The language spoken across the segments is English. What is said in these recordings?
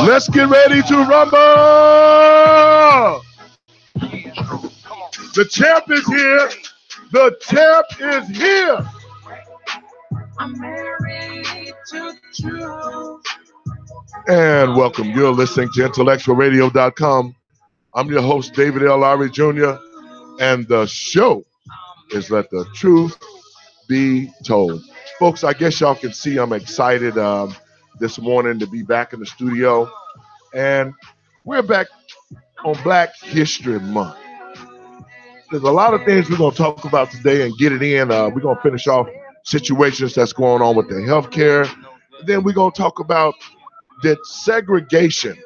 Let's get ready to rumble. The champ is here. The champ is here. I'm married to the truth. And welcome. You're listening to IntellectualRadio.com. I'm your host, David L. Lowry Jr., and the show is Let the Truth Be Told. Folks, I guess y'all can see I'm excited this morning to be back in the studio. And we're back on Black History Month. There's a lot of things we're going to talk about today and get it in. We're going to finish off situations that's going on with the healthcare. Then we're going to talk about that segregation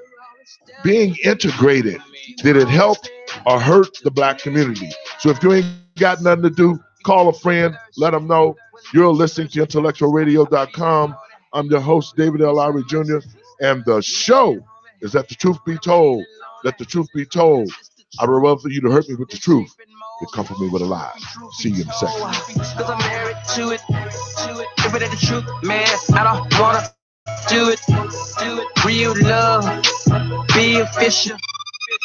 being integrated. Did it help or hurt the Black community? So if you ain't got nothing to do, call a friend, let them know. You're listening to IntellectualRadio.com. I'm your host, David L. Lowry Jr., and the show is Let the Truth Be Told. Let the truth be told. I would love for you to hurt me with the truth. You comfort me with a lie. See you in a second. Because I'm married to it. If it ain't the truth, man, I don't want to do it. Real love, be official.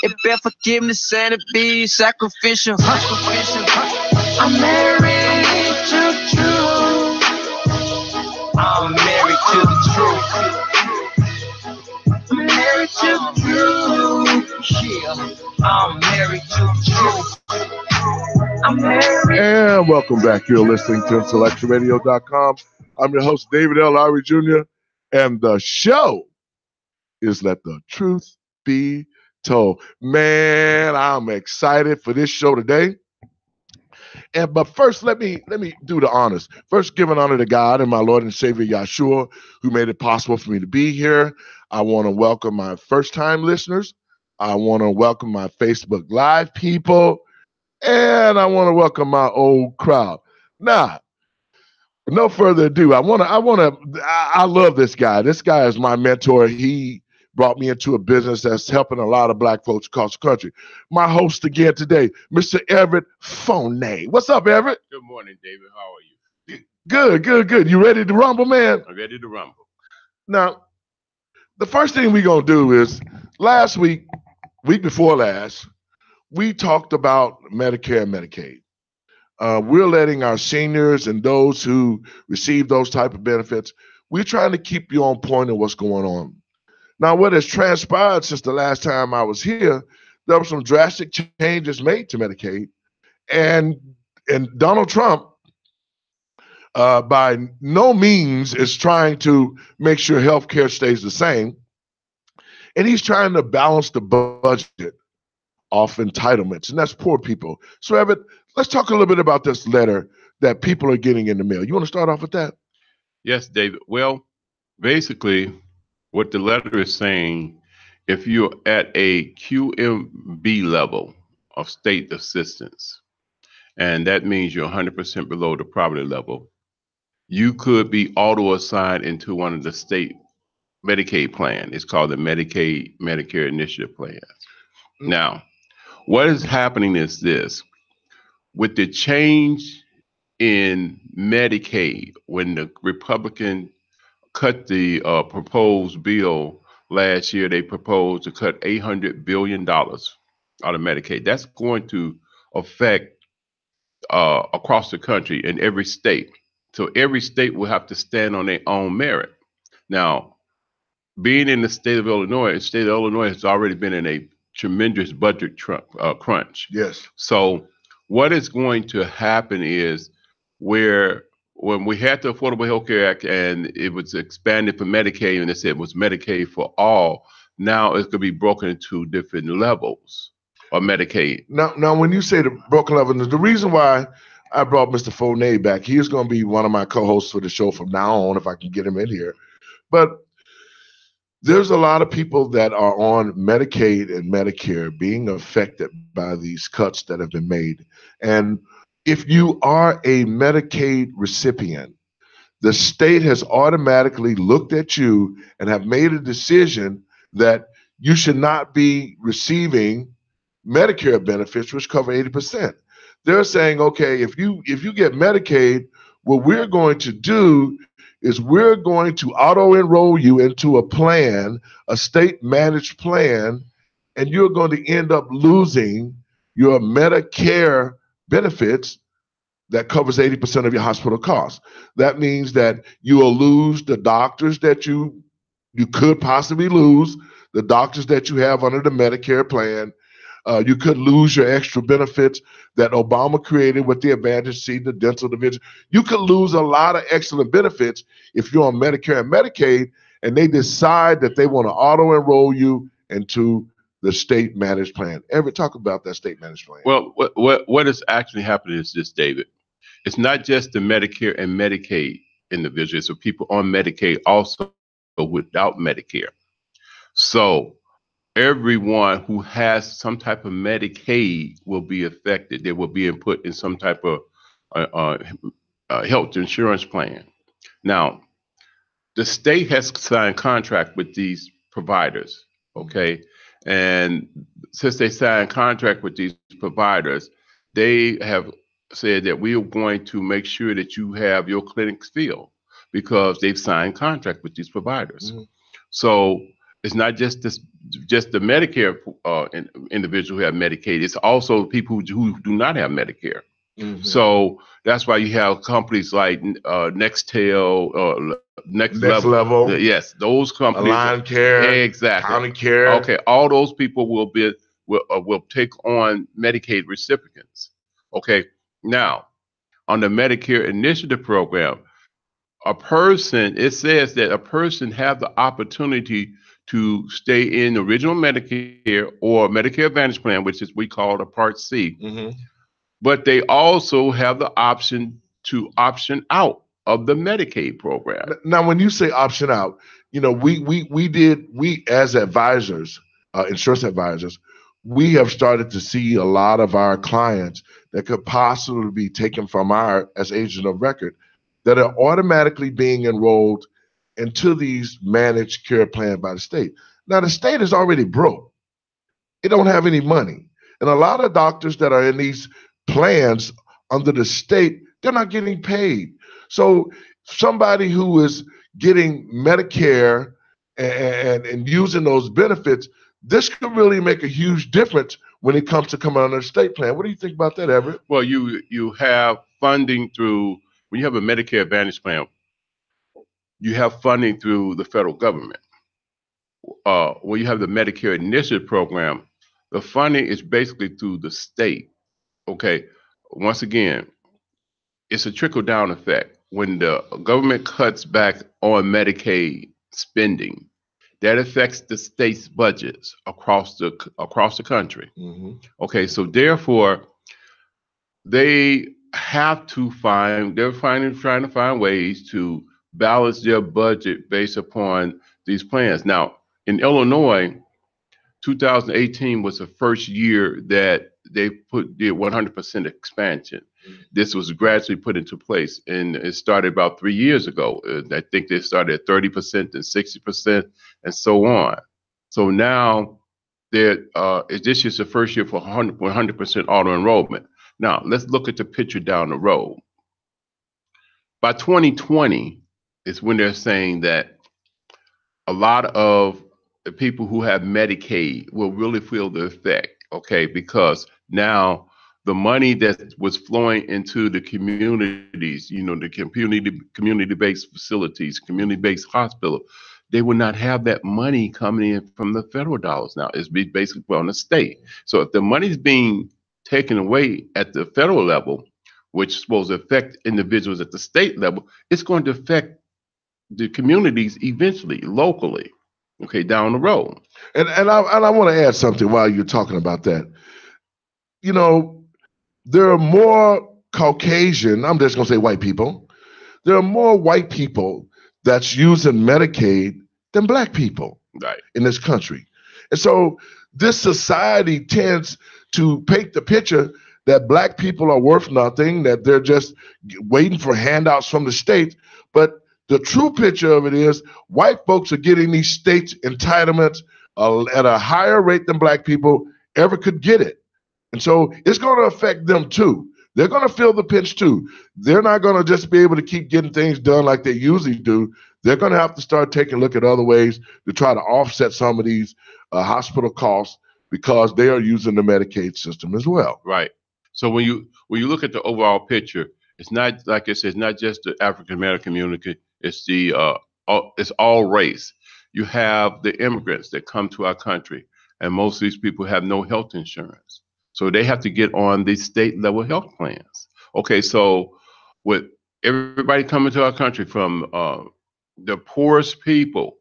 It bear forgiveness and it be sacrificial. I'm married to the truth. I'm married to the truth. I'm married to the truth. Yeah, I'm married to the truth. I'm married. And welcome back. You're listening to IntellectualRadio.com. I'm your host, David L. Lowry Jr., and the show is Let the Truth Be Told. Man, I'm excited for this show today. But first, let me do the honors. First, giving honor to God and my Lord and Savior Yahshua, who made it possible for me to be here. I want to welcome my first-time listeners. I want to welcome my Facebook Live people. And I want to welcome my old crowd. Now, no further ado, I love this guy. This guy is my mentor. He brought me into a business that's helping a lot of Black folks across the country. My host again today, Mr. Everett Fonay. What's up, Everett? Good morning, David. How are you? Good. You ready to rumble, man? I'm ready to rumble. Now, the first thing we're going to do is, week before last, we talked about Medicare and Medicaid. We're letting our seniors and those who receive those type of benefits, we're trying to keep you on point of what's going on. Now, what has transpired since the last time I was here, there were some drastic changes made to Medicaid. And Donald Trump, by no means is trying to make sure health care stays the same. And he's trying to balance the budget off entitlements, and that's poor people. So, Everett, let's talk a little bit about this letter that people are getting in the mail. You want to start off with that? Yes, David. Well, basically, what the letter is saying, if you're at a QMB level of state assistance, and that means you're 100% below the poverty level, you could be auto-assigned into one of the state Medicaid plan. It's called the Medicare Initiative Plans. Now, what is happening is this. With the change in Medicaid, when the Republican cut the proposed bill last year, they proposed to cut $800 billion out of Medicaid. That's going to affect across the country in every state. So every state will have to stand on their own merit. Now, being in the state of Illinois has already been in a tremendous budget crunch. Yes. So what is going to happen is when we had the Affordable Health Care Act and it was expanded for Medicaid, and they said it was Medicaid for all, now it's going to be broken into different levels of Medicaid. Now, when you say the broken level, the reason why I brought Mr. Fonay back, he is going to be one of my co-hosts for the show from now on, if I can get him in here. But there's a lot of people that are on Medicaid and Medicare being affected by these cuts that have been made. And if you are a Medicaid recipient, the state has automatically looked at you and have made a decision that you should not be receiving Medicare benefits, which cover 80%. They're saying, okay, if you get Medicaid, what we're going to do is we're going to auto-enroll you into a plan, a state-managed plan, and you're going to end up losing your Medicare benefits that covers 80% of your hospital costs. That means that you will lose the doctors that you could possibly lose, the doctors that you have under the Medicare plan. You could lose your extra benefits that Obama created with the Advantage C, the dental division. You could lose a lot of excellent benefits if you're on Medicare and Medicaid, and they decide that they want to auto-enroll you into the state-managed plan. Ever talk about that state-managed plan? Well, what is actually happening is this, David. It's not just the Medicare and Medicaid individuals, it's people on Medicaid also without Medicare. So everyone who has some type of Medicaid will be affected. They will be put in some type of health insurance plan. Now, the state has signed contract with these providers, okay? And since they signed contract with these providers, they have said that we are going to make sure that you have your clinics filled because they've signed contract with these providers. Mm-hmm. So it's not just the Medicare individual who have Medicaid. It's also people who do not have Medicare. Mm-hmm. So that's why you have companies like Nextel, Next Level. Yes, those companies. Align Care. Exactly. County Care. Okay, all those people will take on Medicaid recipients. Okay, now on the Medicare Initiative Program, it says that a person have the opportunity to stay in the original Medicare or Medicare Advantage plan, which is we call the Part C. Mm-hmm. But they also have the option to option out of the Medicaid program. Now, when you say option out, we as advisors, insurance advisors, we have started to see a lot of our clients that could possibly be taken from as agent of record that are automatically being enrolled into these managed care plans by the state. Now, the state is already broke. It don't have any money. And a lot of doctors that are in these plans under the state, they're not getting paid. So somebody who is getting Medicare and using those benefits, this could really make a huge difference when it comes to coming under the state plan. What do you think about that, Everett? Well, you have funding through, when you have a Medicare Advantage plan, you have funding through the federal government. When you have the Medicare Initiative Program, the funding is basically through the state. Okay, once again, it's a trickle-down effect. When the government cuts back on Medicaid spending, that affects the state's budgets across the country. Mm-hmm. Okay, so therefore, they have to trying to find ways to balance their budget based upon these plans. Now, in Illinois, 2018 was the first year that they did 100% expansion. Mm-hmm. This was gradually put into place, and it started about 3 years ago. I think they started at 30% and 60% and so on. So now this is the first year for 100% auto enrollment. Now, let's look at the picture down the road. By 2020 is when they're saying that a lot of the people who have Medicaid will really feel the effect, okay? Because now the money that was flowing into the communities, the community-based facilities, community-based hospital, they will not have that money coming in from the federal dollars now. It's basically on the state. So if the money is being taken away at the federal level, which is supposed to affect individuals at the state level, it's going to affect the communities eventually, locally, okay, down the road. And I want to add something while you're talking about that. There are more Caucasian, I'm just going to say white people, there are more white people that's using Medicaid than black people in this country. And so this society tends to paint the picture that black people are worth nothing, that they're just waiting for handouts from the state. But the true picture of it is white folks are getting these states entitlements at a higher rate than black people ever could get it. And so it's going to affect them too. they're going to feel the pinch too. They're not going to just be able to keep getting things done like they usually do. They're going to have to start taking a look at other ways to try to offset some of these hospital costs because they are using the Medicaid system as well. Right. So when you look at the overall picture, it's not, like I said, it's not just the African American community. It's it's all race. You have the immigrants that come to our country, and most of these people have no health insurance, so they have to get on these state level health plans. Okay, so with everybody coming to our country, from the poorest people,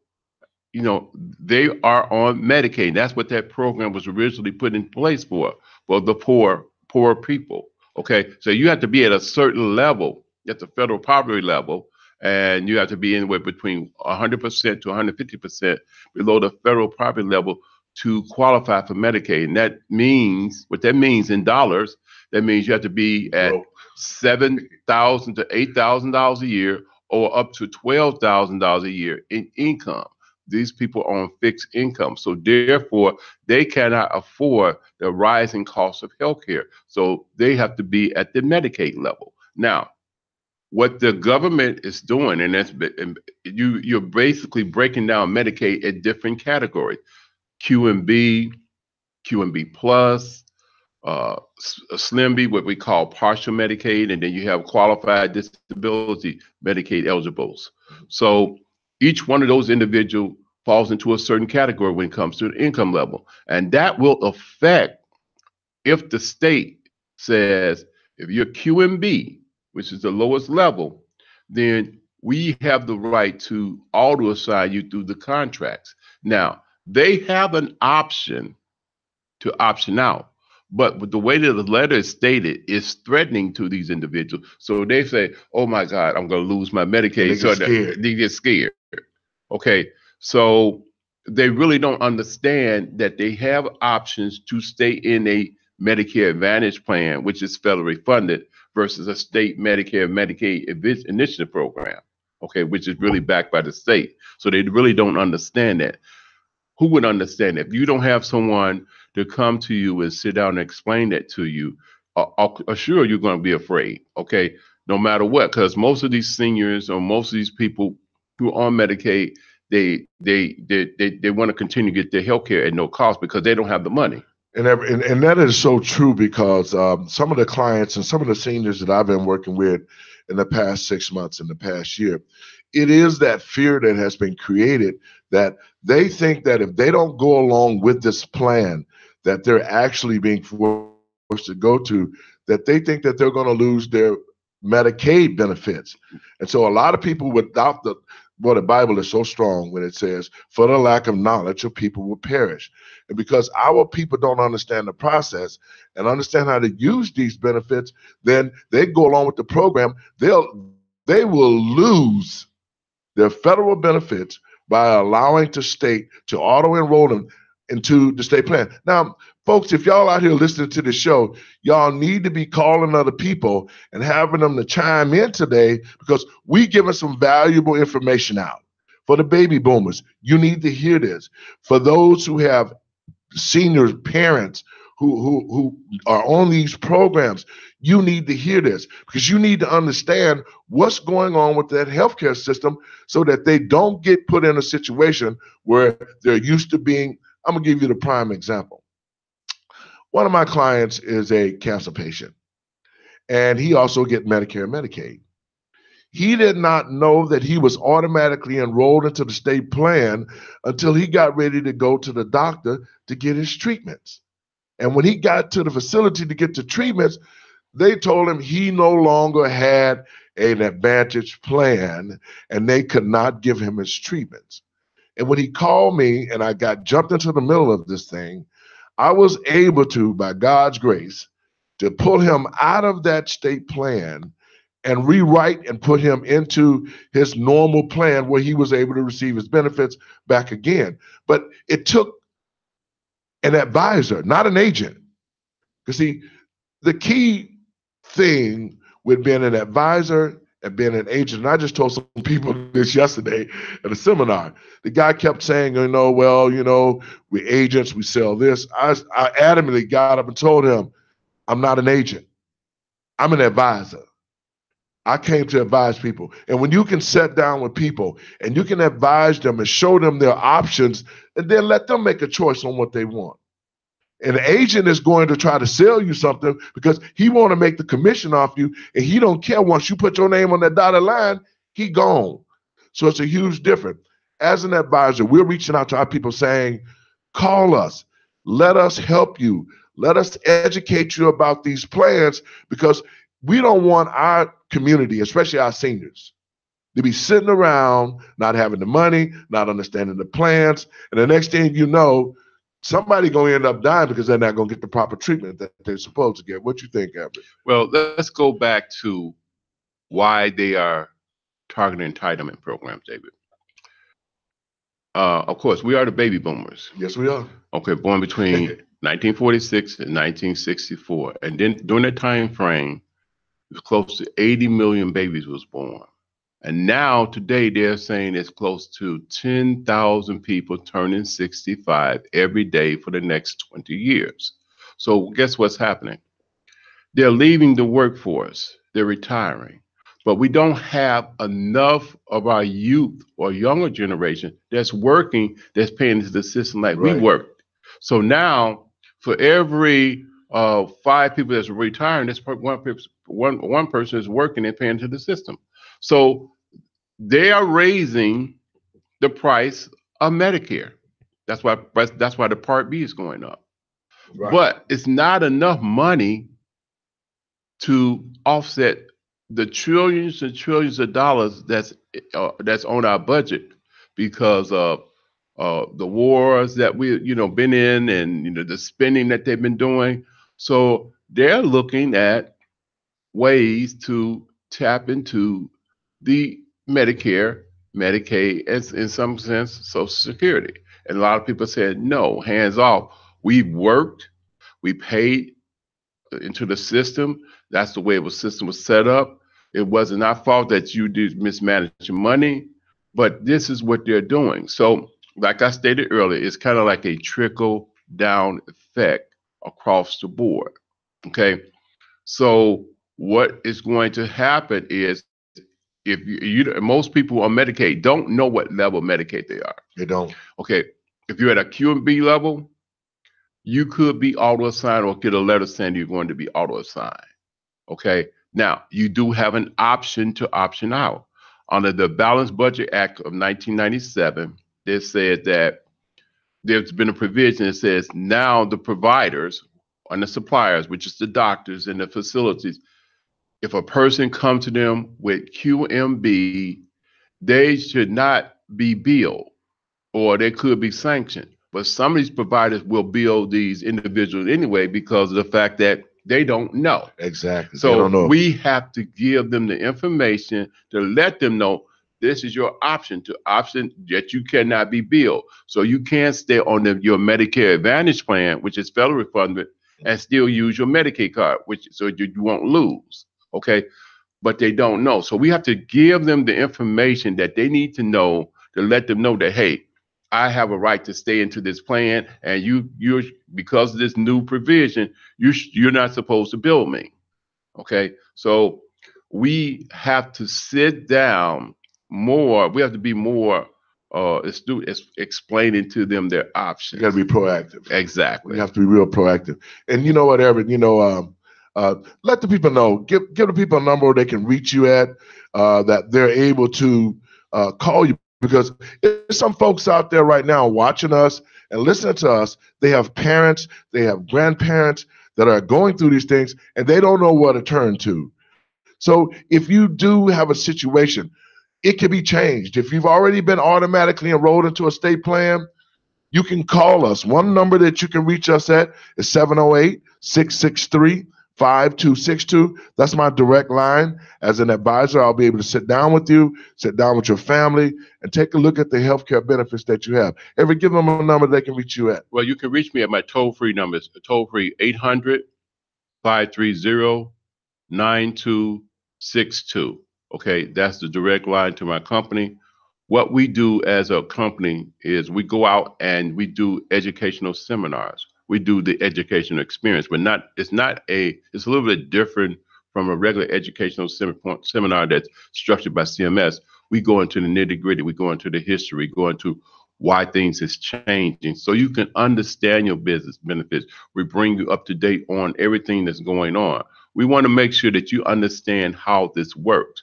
they are on Medicaid. That's what that program was originally put in place for the poor people. Okay, so you have to be at a certain level, at the federal poverty level, and you have to be anywhere between 100% to 150% below the federal poverty level to qualify for Medicaid. And that means, what that means in dollars, that means you have to be at $7,000 to $8,000 a year, or up to $12,000 a year in income. These people are on fixed income, so therefore they cannot afford the rising cost of healthcare. So they have to be at the Medicaid level. Now, what the government is doing, and you're basically breaking down Medicaid in different categories: QMB, QMB plus, Slim B, what we call partial Medicaid, and then you have qualified disability Medicaid eligibles. So each one of those individuals falls into a certain category when it comes to the income level. And that will affect, if the state says, if you're QMB, which is the lowest level, then we have the right to auto assign you through the contracts. Now, they have an option to option out. But with the way that the letter is stated, it's threatening to these individuals. So they say, oh my God, I'm going to lose my Medicaid. So they get scared. Okay. So they really don't understand that they have options to stay in a Medicare Advantage plan, which is federally funded, versus a state Medicare Medicaid initiative program, okay, which is really backed by the state. So they really don't understand that. Who would understand that? If you don't have someone to come to you and sit down and explain that to you, sure, you're going to be afraid, okay, no matter what, because most of these seniors or most of these people who are on Medicaid, they want to continue to get their health care at no cost because they don't have the money. And that is so true, because some of the clients and some of the seniors that I've been working with in the past 6 months, in the past year, it is that fear that has been created, that they think that if they don't go along with this plan that they're actually being forced to go to, that they think that they're going to lose their Medicaid benefits. And so a lot of people, without the Bible is so strong when it says, for the lack of knowledge, your people will perish. And because our people don't understand the process and understand how to use these benefits, then they go along with the program. They will lose their federal benefits by allowing the state to auto-enroll them into the state plan. Now, folks, if y'all out here listening to the show, y'all need to be calling other people and having them to chime in today, because we giving some valuable information out. For the baby boomers, you need to hear this. For those who have senior parents who are on these programs, you need to hear this, because you need to understand what's going on with that healthcare system so that they don't get put in a situation where they're used to being. I'm going to give you the prime example. One of my clients is a cancer patient, and he also gets Medicare and Medicaid. He did not know that he was automatically enrolled into the state plan until he got ready to go to the doctor to get his treatments. And when he got to the facility to get the treatments, they told him he no longer had an Advantage plan and they could not give him his treatments. And when he called me and I got jumped into the middle of this thing, I was able to, by God's grace, to pull him out of that state plan and rewrite and put him into his normal plan where he was able to receive his benefits back again. But it took an advisor, not an agent. Because see, the key thing with being an advisor and being an agent, and I just told some people this yesterday at a seminar. The guy kept saying, we're agents, we sell this. I adamantly got up and told him, I'm not an agent. I'm an advisor. I came to advise people. And when you can sit down with people and you can advise them and show them their options and then let them make a choice on what they want. An agent is going to try to sell you something because he want to make the commission off you, and he don't care. Once you put your name on that dotted line, he gone. So it's a huge difference. As an advisor, we're reaching out to our people saying, call us. Let us help you. Let us educate you about these plans, because we don't want our community, especially our seniors, to be sitting around not having the money, not understanding the plans, and the next thing you know, somebody gonna end up dying because they're not gonna get the proper treatment that they're supposed to get. What you think, Everett? Well, let's go back to why they are targeted entitlement programs, David. Of course, we are the baby boomers. Yes, we are. Okay, born between 1946 and 1964, and then during that time frame, it was close to 80 million babies was born. And now today they're saying it's close to 10,000 people turning 65 every day for the next 20 years. So guess what's happening? They're leaving the workforce. They're retiring. But we don't have enough of our youth or younger generation that's working, that's paying into the system like we worked. So now for every 5 people that's retiring, that's one person is working and paying into the system. So they are raising the price of Medicare. That's why the Part B is going up. Right. But it's not enough money to offset the trillions and trillions of dollars that's on our budget because of the wars that we been in, and the spending that they've been doing. So they're looking at ways to tap into the Medicare, Medicaid, and in some sense, Social Security. And a lot of people said, no, hands off. We've worked, we paid into the system. That's the way the system was set up. It wasn't our fault that you did mismanage your money, but this is what they're doing. So, like I stated earlier, it's kind of like a trickle down effect across the board. Okay. So what is going to happen is, if most people on Medicaid don't know what level of Medicaid they are. They don't. Okay. If you're at a Q and B level, you could be auto-assigned or get a letter saying you're going to be auto-assigned. Okay. Now, you do have an option to option out. Under the Balanced Budget Act of 1997, they said that there's been a provision that says now the providers and the suppliers, which is the doctors and the facilities, if a person comes to them with QMB, they should not be billed, or they could be sanctioned. But some of these providers will bill these individuals anyway because of the fact that they don't know. Exactly. So we have to give them the information to let them know this is your option that you cannot be billed. So you can stay on your Medicare Advantage plan, which is federally funded, and still use your Medicaid card, so you won't lose. Okay. But they don't know. So we have to give them the information that they need to know to let them know that, hey, I have a right to stay into this plan, and you're because of this new provision, you're not supposed to bill me. Okay. So we have to sit down more. We have to be more astute, explaining to them their options. You got to be proactive. Exactly. You have to be real proactive. And you know what, Evan? Let the people know. Give the people a number they can reach you at, that they're able to call you. Because there's some folks out there right now watching us and listening to us. They have parents, they have grandparents that are going through these things, and they don't know where to turn to. So if you do have a situation, it can be changed. If you've already been automatically enrolled into a state plan, you can call us. One number that you can reach us at is 708-663-5262. That's my direct line. As an advisor, I'll be able to sit down with you, sit down with your family, and take a look at the healthcare benefits that you have. Ever give them a number they can reach you at? Well, you can reach me at my toll-free number. It's toll-free 800-530-9262. Okay, that's the direct line to my company. What we do as a company is we go out and we do educational seminars. We do the educational experience, but it's a little bit different from a regular educational seminar that's structured by CMS. We go into the nitty gritty. We go into the history. We go into why things is changing, so you can understand your business benefits. We bring you up to date on everything that's going on. We want to make sure that you understand how this works,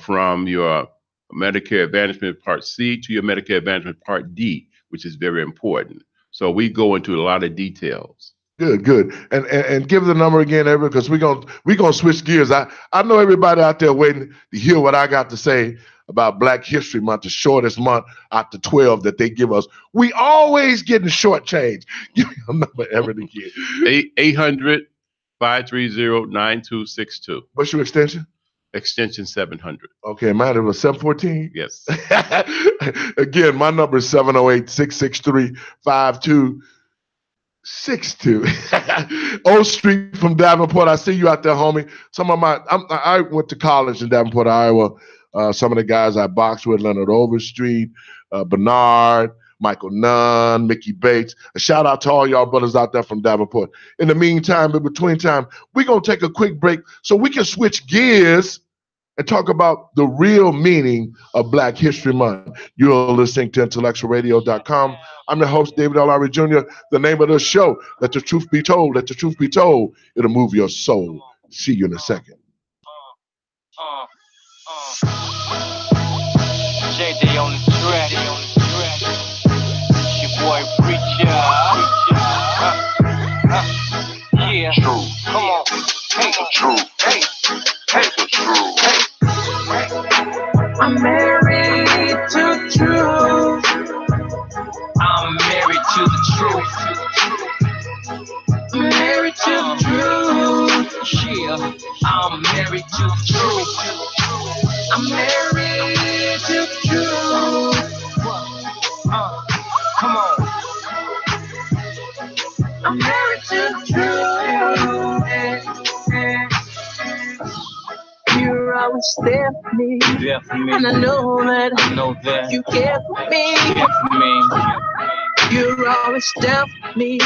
from your Medicare Advantage Part C to your Medicare Advantage Part D, which is very important. So we go into a lot of details. Good. And give the number again, everybody, because we're gonna switch gears. I know everybody out there waiting to hear what I got to say about Black History Month, the shortest month out the 12 that they give us. We always getting shortchanged. Give me a number, Everett, again. 800-530-9262. What's your extension? Extension 700. Okay, mine was 714. Yes. Again, my number is 708-663-5262. O Street from Davenport. I see you out there, homie. I went to college in Davenport, Iowa. Some of the guys I boxed with, Leonard Overstreet, Bernard, Michael Nunn, Mickey Bates. A shout out to all y'all brothers out there from Davenport. In the meantime, in between time, we're going to take a quick break so we can switch gears and talk about the real meaning of Black History Month. You're listening to IntellectualRadio.com. I'm your host, David L. Lowry Jr. The name of the show, Let the Truth Be Told. Let the Truth Be Told. It'll move your soul. See you in a second. JD on the track. It's your boy Preacher. Yeah. True. Come on. Hey. True. Hey. Hey. True. Hey. I'm married to truth. I'm married to the truth. I'm married to the truth. Yeah. I'm married to the truth. I'm married to the truth. Come on. I'm married to the truth. You're always there for me. And I know that you care for me. You're always down for me.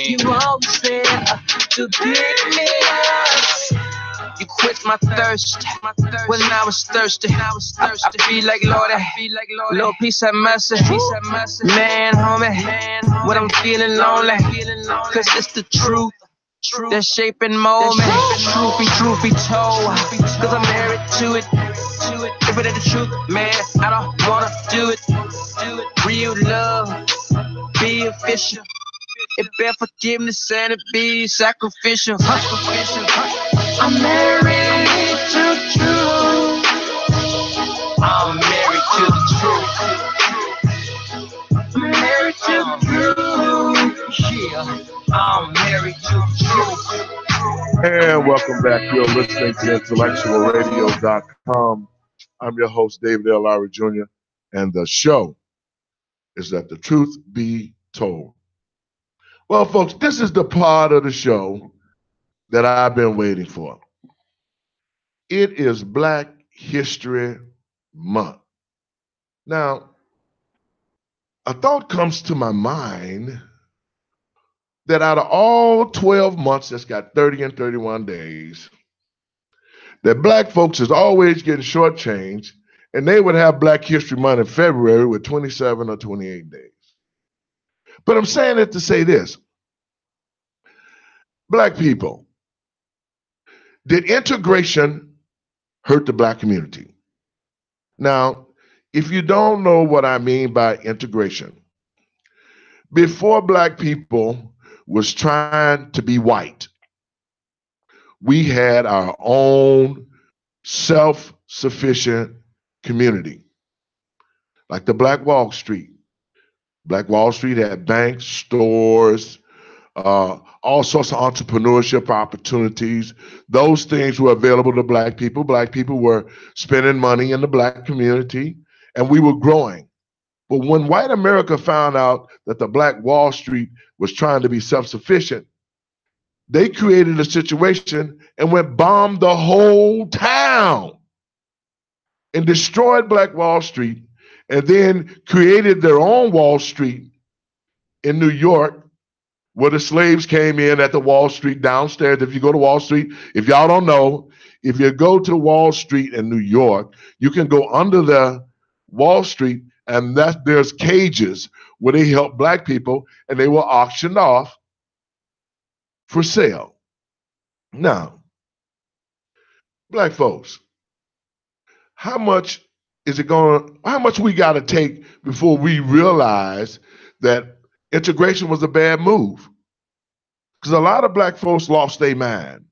You're always there to pick me up. You quit my thirst when I was thirsty. I feel like Lord, Lord, peace and mercy. Man, homie, when I'm feeling lonely, cause it's the truth that shape and mold me. Truth be told, cause I'm married to it. If it ain't the truth, man, I don't wanna do it. Real love, be official. It bear forgiveness and it be sacrificial. I'm married to the truth. I'm married to the truth. I'm married to the truth. Yeah, I'm married to the truth. And welcome back. You're listening to IntellectualRadio.com. I'm your host, David L. Lowry Jr., and the show is Let the Truth Be Told. Well, folks, this is the part of the show that I've been waiting for. It is Black History Month. Now, a thought comes to my mind that out of all 12 months that's got 30 and 31 days, that Black folks is always getting shortchanged, and they would have Black History Month in February with 27 or 28 days. But I'm saying it to say this. Black people, did integration hurt the Black community? Now, if you don't know what I mean by integration, before Black people was trying to be white, we had our own self-sufficient community, like the Black Wall Street. Black Wall Street had banks, stores, all sorts of entrepreneurship opportunities. Those things were available to Black people. Black people were spending money in the Black community, and we were growing. But when white America found out that the Black Wall Street was trying to be self-sufficient, they created a situation and went bombed the whole town and destroyed Black Wall Street, and then created their own Wall Street in New York where the slaves came in at the Wall Street downstairs. If you go to Wall Street, if y'all don't know, if you go to Wall Street in New York, you can go under the Wall Street, and there's cages where they help black people, and they were auctioned off for sale. Now, black folks, how much we got to take before we realize that integration was a bad move? Because a lot of black folks lost their mind.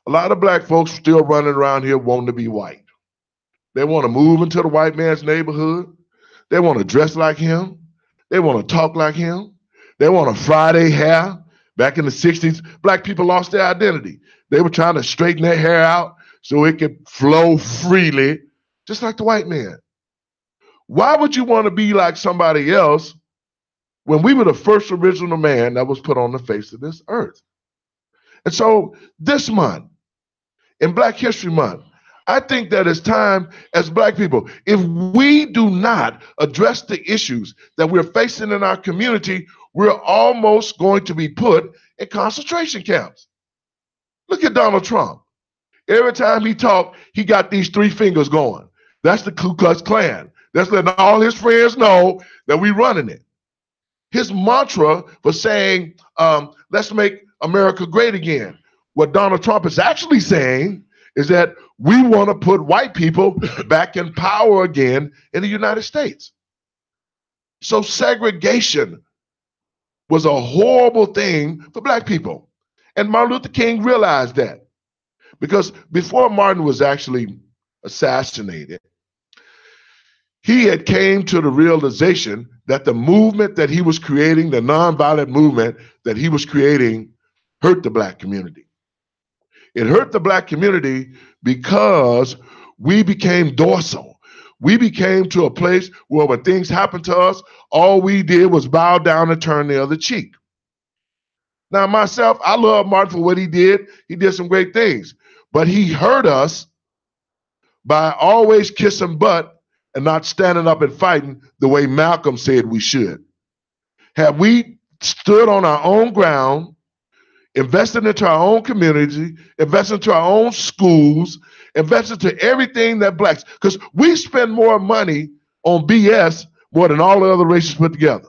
A lot of black folks still running around here wanting to be white. They want to move into the white man's neighborhood. They want to dress like him. They want to talk like him. They want to fry their hair. Back in the 60s, black people lost their identity. They were trying to straighten their hair out so it could flow freely, just like the white man. Why would you want to be like somebody else when we were the first original man that was put on the face of this earth? And so this month, in Black History Month, I think that it's time as black people, if we do not address the issues that we're facing in our community, we're almost going to be put in concentration camps. Look at Donald Trump. Every time he talked, he got these three fingers going. That's the Ku Klux Klan. That's letting all his friends know that we're running it. His mantra for saying, let's make America great again. What Donald Trump is actually saying is that we want to put white people back in power again in the United States. So segregation was a horrible thing for black people. And Martin Luther King realized that. Because before Martin was actually assassinated, he had came to the realization that the movement that he was creating, the nonviolent movement that he was creating, hurt the black community. It hurt the black community because we became docile. We became to a place where when things happened to us, all we did was bow down and turn the other cheek. Now, myself, I love Martin for what he did. He did some great things. But he hurt us by always kissing butt and not standing up and fighting the way Malcolm said we should. Had we stood on our own ground, invested into our own community, invested into our own schools, invested into everything that blacks, because we spend more money on BS more than all the other races put together.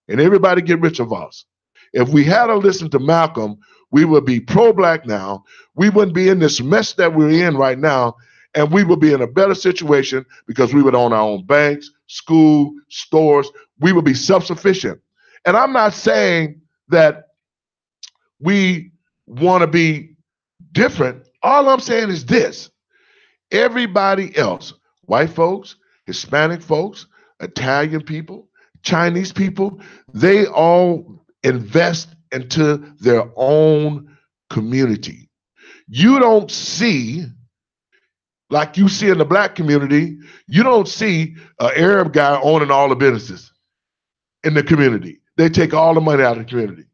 And everybody get rich of us. If we had to listen to Malcolm, we would be pro-black now. We wouldn't be in this mess that we're in right now, and we would be in a better situation because we would own our own banks, school, stores. We would be self-sufficient. And I'm not saying that we want to be different. All I'm saying is this. Everybody else, white folks, Hispanic folks, Italian people, Chinese people, they all invest into their own community. You don't see, like you see in the black community, you don't see an Arab guy owning all the businesses in the community. They take all the money out of the community.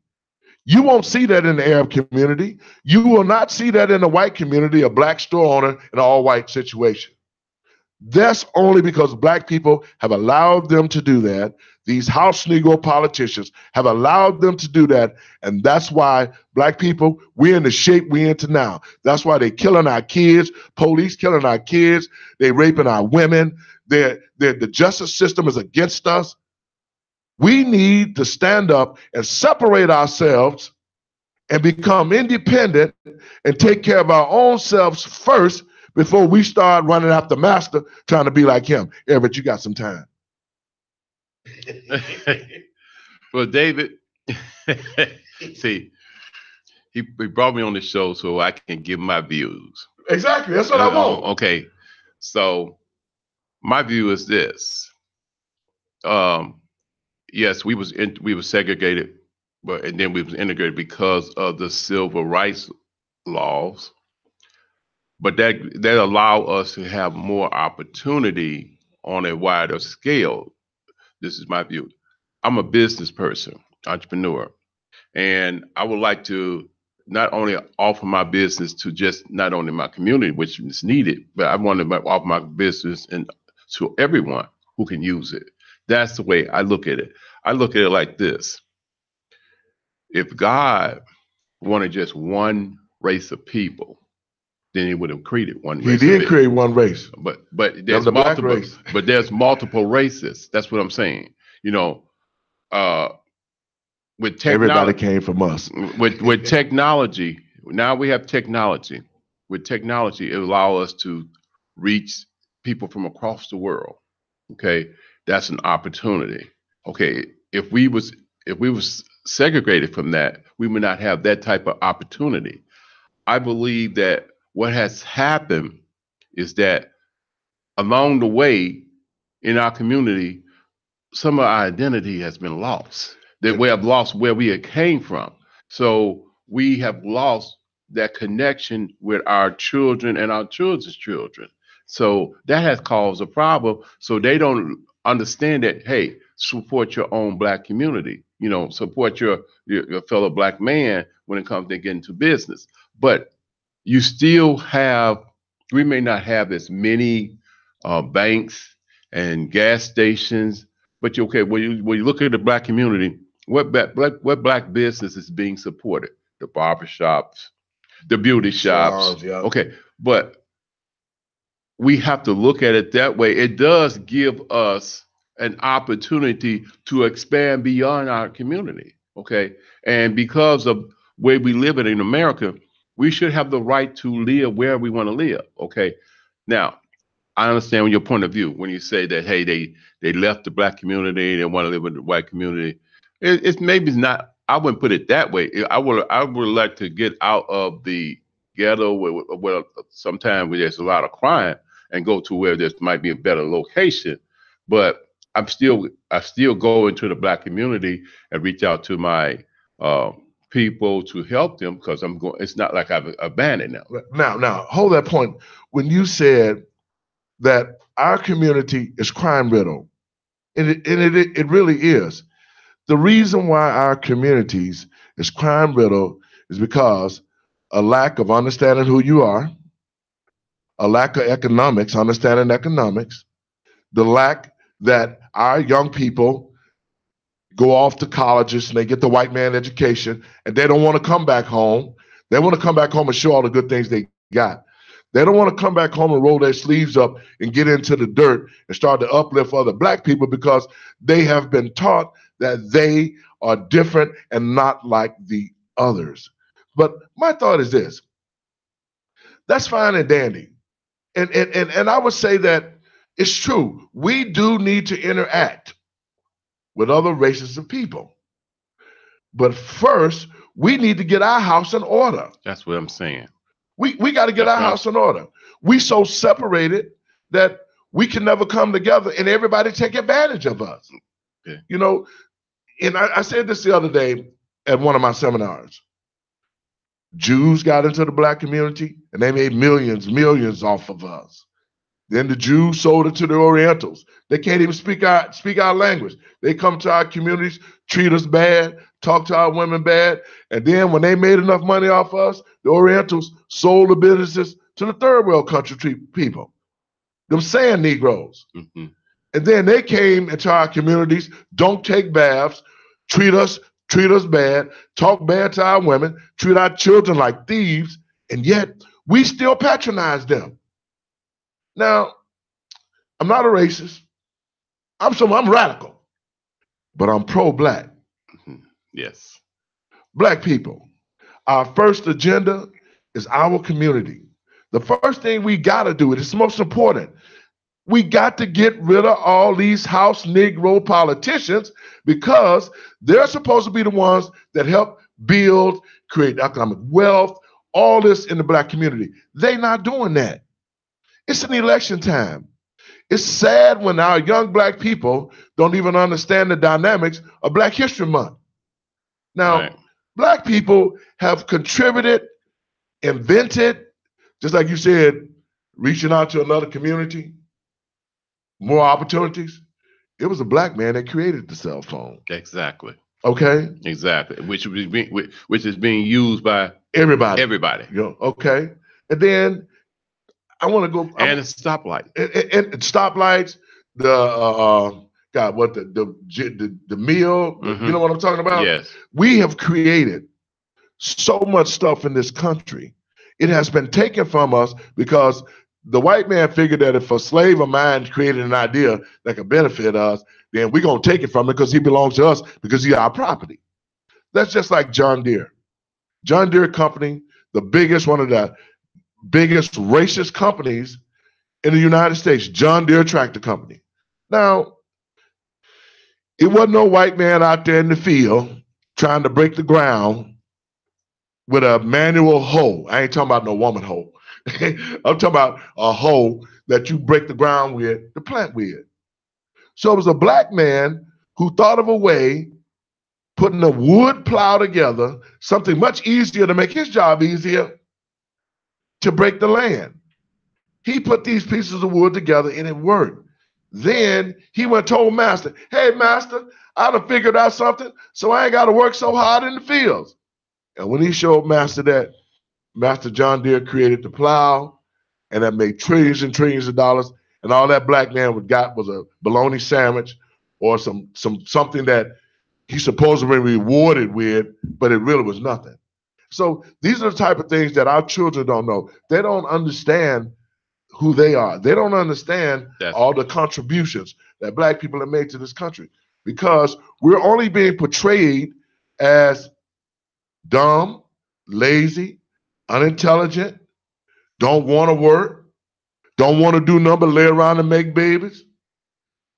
You won't see that in the Arab community. You will not see that in the white community, a black store owner in an all-white situation. That's only because black people have allowed them to do that. These house Negro politicians have allowed them to do that. And that's why black people, we're in the shape we're into now. That's why they're killing our kids, police killing our kids, they're raping our women, the justice system is against us. We need to stand up and separate ourselves and become independent and take care of our own selves first before we start running after master trying to be like him. Everett, you got some time. Well, David, see, he brought me on the show so I can give my views. Exactly. That's what I want. Okay. So my view is this. Yes, we were segregated, and then we was integrated because of the civil rights laws. But that allowed us to have more opportunity on a wider scale. This is my view. I'm a business person, entrepreneur, and I would like to not only offer my business to just not only my community, which is needed, but I want to offer my business to everyone who can use it. That's the way I look at it. I look at it like this. If God wanted just one race of people, then he would have created one race. He did create one race. But there's multiple. But there's multiple races. That's what I'm saying. You know, with technology, everybody came from us. With technology, now we have technology. With technology, it allows us to reach people from across the world. Okay, that's an opportunity. Okay, if we was segregated from that, we would not have that type of opportunity. I believe that what has happened is that along the way in our community, some of our identity has been lost. That we have lost where we came from. So we have lost that connection with our children and our children's children. So that has caused a problem. So they don't understand that, hey, support your own Black community. You know, support your fellow Black man when it comes to getting to business. But you still have, we may not have as many banks and gas stations, but okay, when you look at the Black community, what Black business is being supported? The barbershops, the beauty shops. Salons, yeah. Okay, but we have to look at it that way. It does give us an opportunity to expand beyond our community. Okay, and because of where we live in America, we should have the right to live where we want to live. Okay, now I understand your point of view when you say that, hey, they left the Black community, they want to live in the white community. It's maybe not. I wouldn't put it that way. I would like to get out of the ghetto where sometimes there's a lot of crime and go to where there might be a better location. But I still go into the Black community and reach out to my people to help them, because I'm going. It's not like I've abandoned them. Now, hold that point. When you said that our community is crime riddled, and it really is. The reason why our communities is crime riddled is because a lack of understanding who you are, a lack of economics, understanding economics, the lack that our young people go off to colleges and they get the white man education and they don't want to come back home. They want to come back home and show all the good things they got. They don't want to come back home and roll their sleeves up and get into the dirt and start to uplift other Black people, because they have been taught that they are different and not like the others. But my thought is this: that's fine and dandy. And I would say that it's true. We do need to interact with other races of people. But first, we need to get our house in order. That's what I'm saying. We got to get our house in order. We so separated that we can never come together, and everybody take advantage of us. Okay. You know, and I said this the other day at one of my seminars. Jews got into the Black community and they made millions off of us. Then the Jews sold it to the Orientals. They can't even speak our language. They come to our communities, treat us bad, talk to our women bad. And then when they made enough money off us, the Orientals sold the businesses to the third world country people, them sand Negroes. Mm-hmm. And then they came into our communities, don't take baths, treat us bad, talk bad to our women, treat our children like thieves, and yet we still patronize them. Now, I'm not a racist. I'm radical, but I'm pro-Black. Mm-hmm. Yes. Black people, our first agenda is our community. The first thing we got to do, it's the most important. We got to get rid of all these house Negro politicians, because they're supposed to be the ones that help build, create economic wealth, all this in the Black community. They're not doing that. It's an election time. It's sad when our young Black people don't even understand the dynamics of Black History Month. Now, right. Black people have contributed, invented, just like you said, reaching out to another community, more opportunities. It was a Black man that created the cell phone. Exactly. Okay. Exactly. Which is being used by everybody. You know, okay. And then I want to go. And a stoplight. And stoplights, the got what the meal. Mhm. You know what I'm talking about? Yes. We have created so much stuff in this country. It has been taken from us because the white man figured that if a slave of mine created an idea that could benefit us, then we're going to take it from him because he belongs to us because he's our property. That's just like John Deere. John Deere Company, one of the biggest racist companies in the United States, John Deere Tractor Company. Now, it wasn't no white man out there in the field trying to break the ground with a manual hoe. I ain't talking about no woman hoe. I'm talking about a hoe that you break the ground with, to plant with. So it was a black man who thought of a way, putting a wood plow together, something much easier to make his job easier, to break the land. He put these pieces of wood together and it worked. Then he went and told master, hey, master, I done figured out something, so I ain't got to work so hard in the fields. And when he showed master that, Master John Deere created the plow, and that made trillions and trillions of dollars, and all that black man got was a bologna sandwich or something that he supposedly rewarded with, but it really was nothing. So these are the type of things that our children don't know. They don't understand who they are. They don't understand all the contributions that black people have made to this country, because we're only being portrayed as dumb, lazy, unintelligent, don't want to work, don't want to do nothing but lay around and make babies.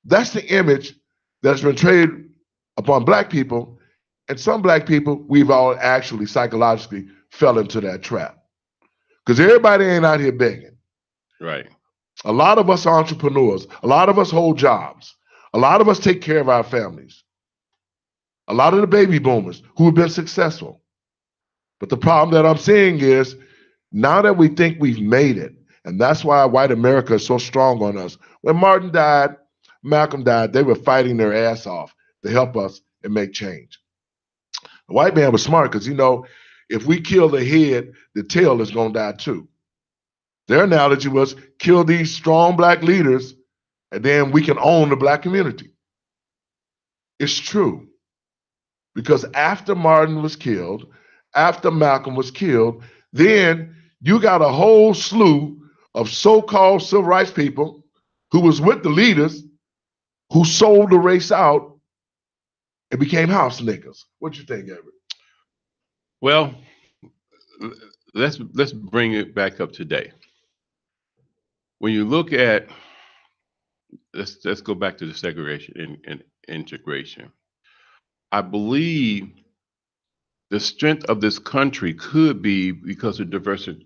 That's the image that's been traded upon black people. And some black people, we've all actually psychologically fell into that trap. Because everybody ain't out here begging. Right. A lot of us are entrepreneurs. A lot of us hold jobs. A lot of us take care of our families. A lot of the baby boomers who have been successful. But the problem that I'm seeing is, now that we think we've made it, and that's why white America is so strong on us. When Martin died, Malcolm died, they were fighting their ass off to help us and make change. The white man was smart because, if we kill the head, the tail is going to die too. Their analogy was kill these strong black leaders and then we can own the black community. It's true. Because after Martin was killed, after Malcolm was killed, then you got a whole slew of so-called civil rights people who was with the leaders who sold the race out and became house niggas. What you think, Everett? Well, let's bring it back up today. When you look at, let's go back to the segregation and integration. I believe the strength of this country could be because of diversity.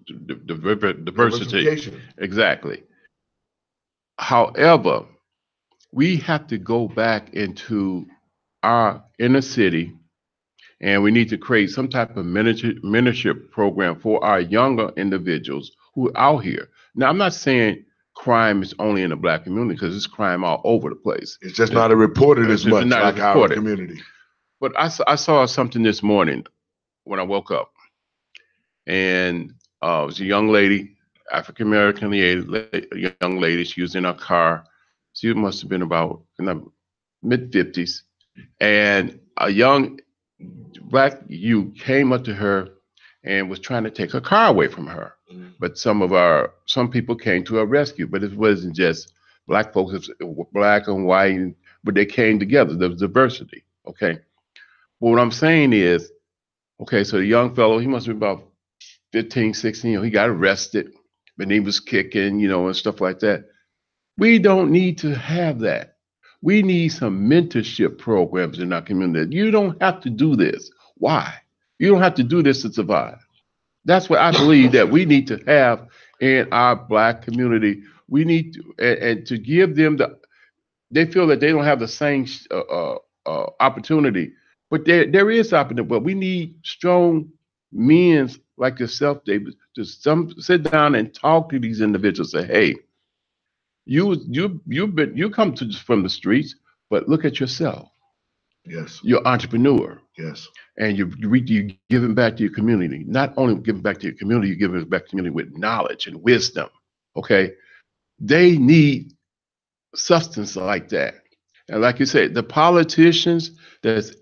Exactly. However, we have to go back into our inner city, and we need to create some type of mentorship program for our younger individuals who are out here. Now, I'm not saying crime is only in the black community, because it's crime all over the place. It's just not reported as much like our community. But I saw something this morning when I woke up, and it was a young lady, African American young lady. She was in her car. She must have been about mid-50s, and a young black youth came up to her and was trying to take her car away from her. Mm-hmm. But some people came to her rescue. But it wasn't just black folks, it was black and white, but they came together. There was diversity. Okay. But what I'm saying is, okay, so the young fellow, he must have been about 15, 16, he got arrested, but he was kicking, and stuff like that. We don't need to have that. We need some mentorship programs in our community. You don't have to do this. Why? You don't have to do this to survive. That's what I believe that we need to have in our black community. We need to, and to give them they feel that they don't have the same opportunity, but there is opportunity. But we need strong men like yourself, David, to sit down and talk to these individuals. Say, hey, you come from the streets, but look at yourself. Yes. You're an entrepreneur. Yes. And you're giving back to your community. Not only giving back to your community, you're giving back to the community with knowledge and wisdom. Okay. They need substance like that. And like you said, the politicians that's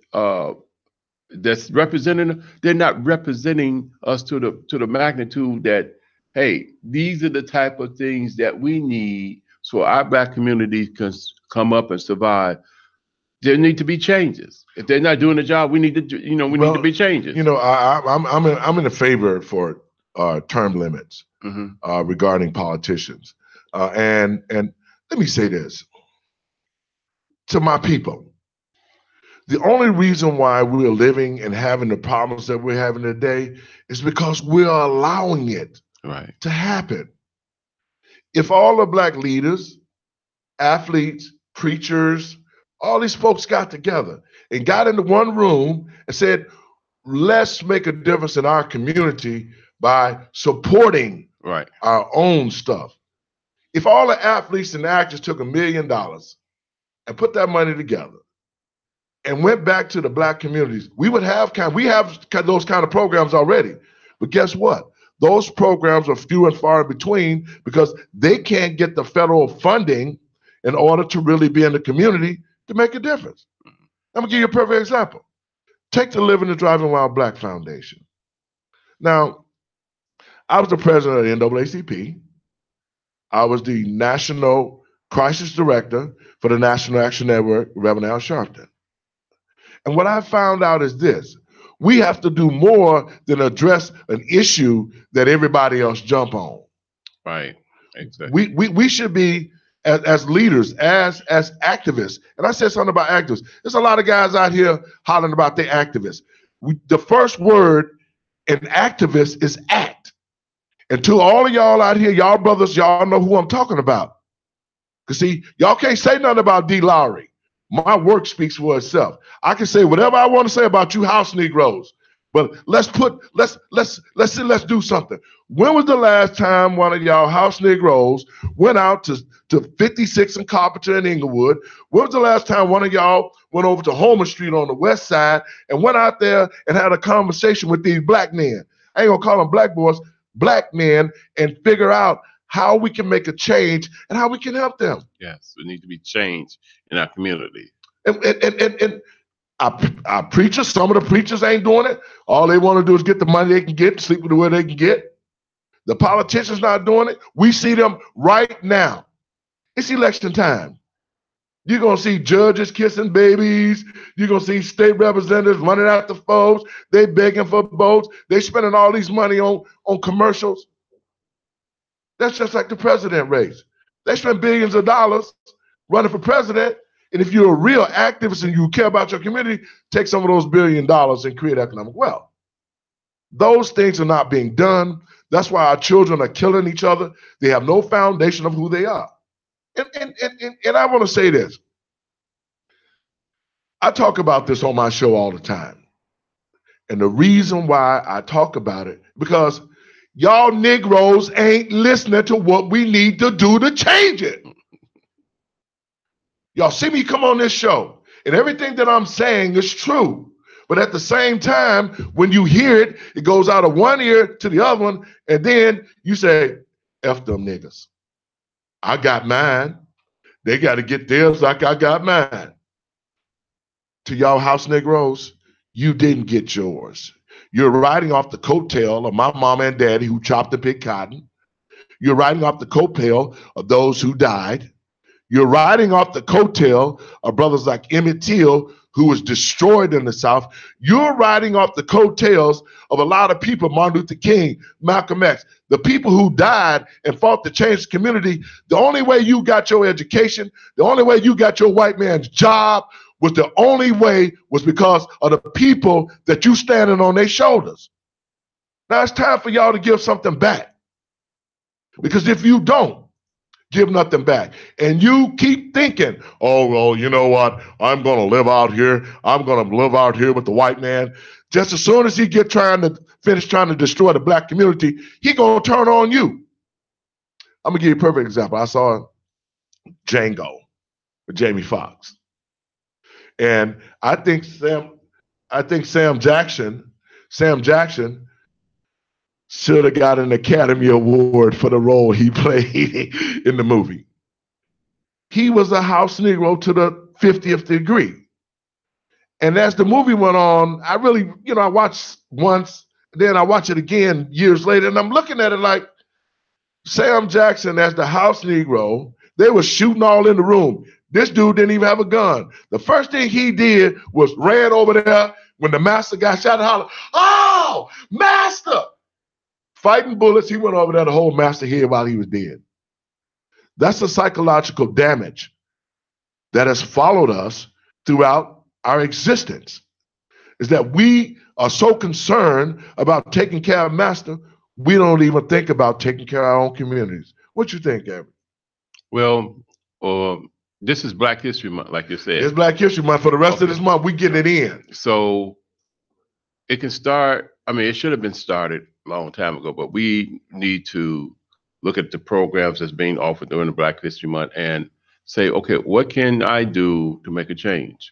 representing, they're not representing us to the magnitude that, hey, these are the type of things that we need so our black community can come up and survive. There need to be changes. If they're not doing the job, we need to, we need to be changes. I'm in a favor for term limits regarding politicians, and let me say this to my people. The only reason why we're living and having the problems that we're having today is because we're allowing it to happen. If all the black leaders, athletes, preachers, all these folks got together and got into one room and said, let's make a difference in our community by supporting our own stuff. If all the athletes and actors took $1 million and put that money together and went back to the black communities, we have those kind of programs already. But guess what? Those programs are few and far in between because they can't get the federal funding in order to really be in the community to make a difference. I'm gonna give you a perfect example. Take the Living and Driving While Black Foundation. Now, I was the president of the NAACP. I was the National Crisis Director for the National Action Network, Reverend Al Sharpton. And what I found out is this: we have to do more than address an issue that everybody else jump on. Right, exactly. We should be, as leaders, as activists. And I said something about activists. There's a lot of guys out here hollering about their activists. The first word in activist is act. And to all of y'all out here, y'all brothers, y'all know who I'm talking about. Because see, y'all can't say nothing about D. Lowry. My work speaks for itself. I can say whatever I want to say about you house Negroes, but let's do something. When was the last time one of y'all house Negroes went out to 56 and Carpenter and Inglewood? When was the last time one of y'all went over to Homer Street on the west side and went out there and had a conversation with these black men? I ain't gonna call them black boys, black men, and figure out how we can make a change and how we can help them. Yes, there need to be change in our community. And our preachers, some of the preachers ain't doing it. All they want to do is get the money they can get, sleep with where they can get. The politicians not doing it. We see them right now. It's election time. You're going to see judges kissing babies. You're going to see state representatives running after folks. They begging for votes. They spending all these money on commercials. That's just like the president race. They spend billions of dollars running for president. And if you're a real activist and you care about your community, take some of those $1 billion and create economic wealth. Those things are not being done. That's why our children are killing each other. They have no foundation of who they are. And I want to say this. I talk about this on my show all the time. And the reason why I talk about it, because y'all Negroes ain't listening to what we need to do to change it. Y'all see me come on this show, and everything that I'm saying is true. But at the same time, when you hear it, it goes out of one ear to the other one, and then you say, F them niggas. I got mine. They got to get theirs like I got mine. To y'all house Negroes, you didn't get yours. You're riding off the coattail of my mama and daddy who chopped and picked cotton. You're riding off the coattail of those who died. You're riding off the coattail of brothers like Emmett Till, who was destroyed in the South. You're riding off the coattails of a lot of people, Martin Luther King, Malcolm X, the people who died and fought to change the community. The only way you got your education, the only way you got your white man's job was because of the people that you standing on their shoulders. Now it's time for y'all to give something back. Because if you don't, give nothing back. And you keep thinking, oh, well, you know what? I'm going to live out here. I'm going to live out here with the white man. Just as soon as he finish trying to destroy the black community, he going to turn on you. I'm going to give you a perfect example. I saw Django with Jamie Foxx. And I think Sam Jackson should have got an Academy Award for the role he played in the movie. He was a house Negro to 50th degree. And as the movie went on, I really, I watched once, then I watch it again years later, and I'm looking at it like Sam Jackson as the house Negro. They were shooting all in the room. This dude didn't even have a gun. The first thing he did was ran over there when the master got shot and hollered, "Oh, master!" Fighting bullets, he went over there to hold master head while he was dead. That's the psychological damage that has followed us throughout our existence, is that we are so concerned about taking care of master, we don't even think about taking care of our own communities. What you think, Gabby? Well, this is Black History Month, like you said. It's Black History Month. For the rest of this month, we getting it in. So it can start, it should have been started a long time ago, but we need to look at the programs that's being offered during the Black History Month and say, okay, what can I do to make a change?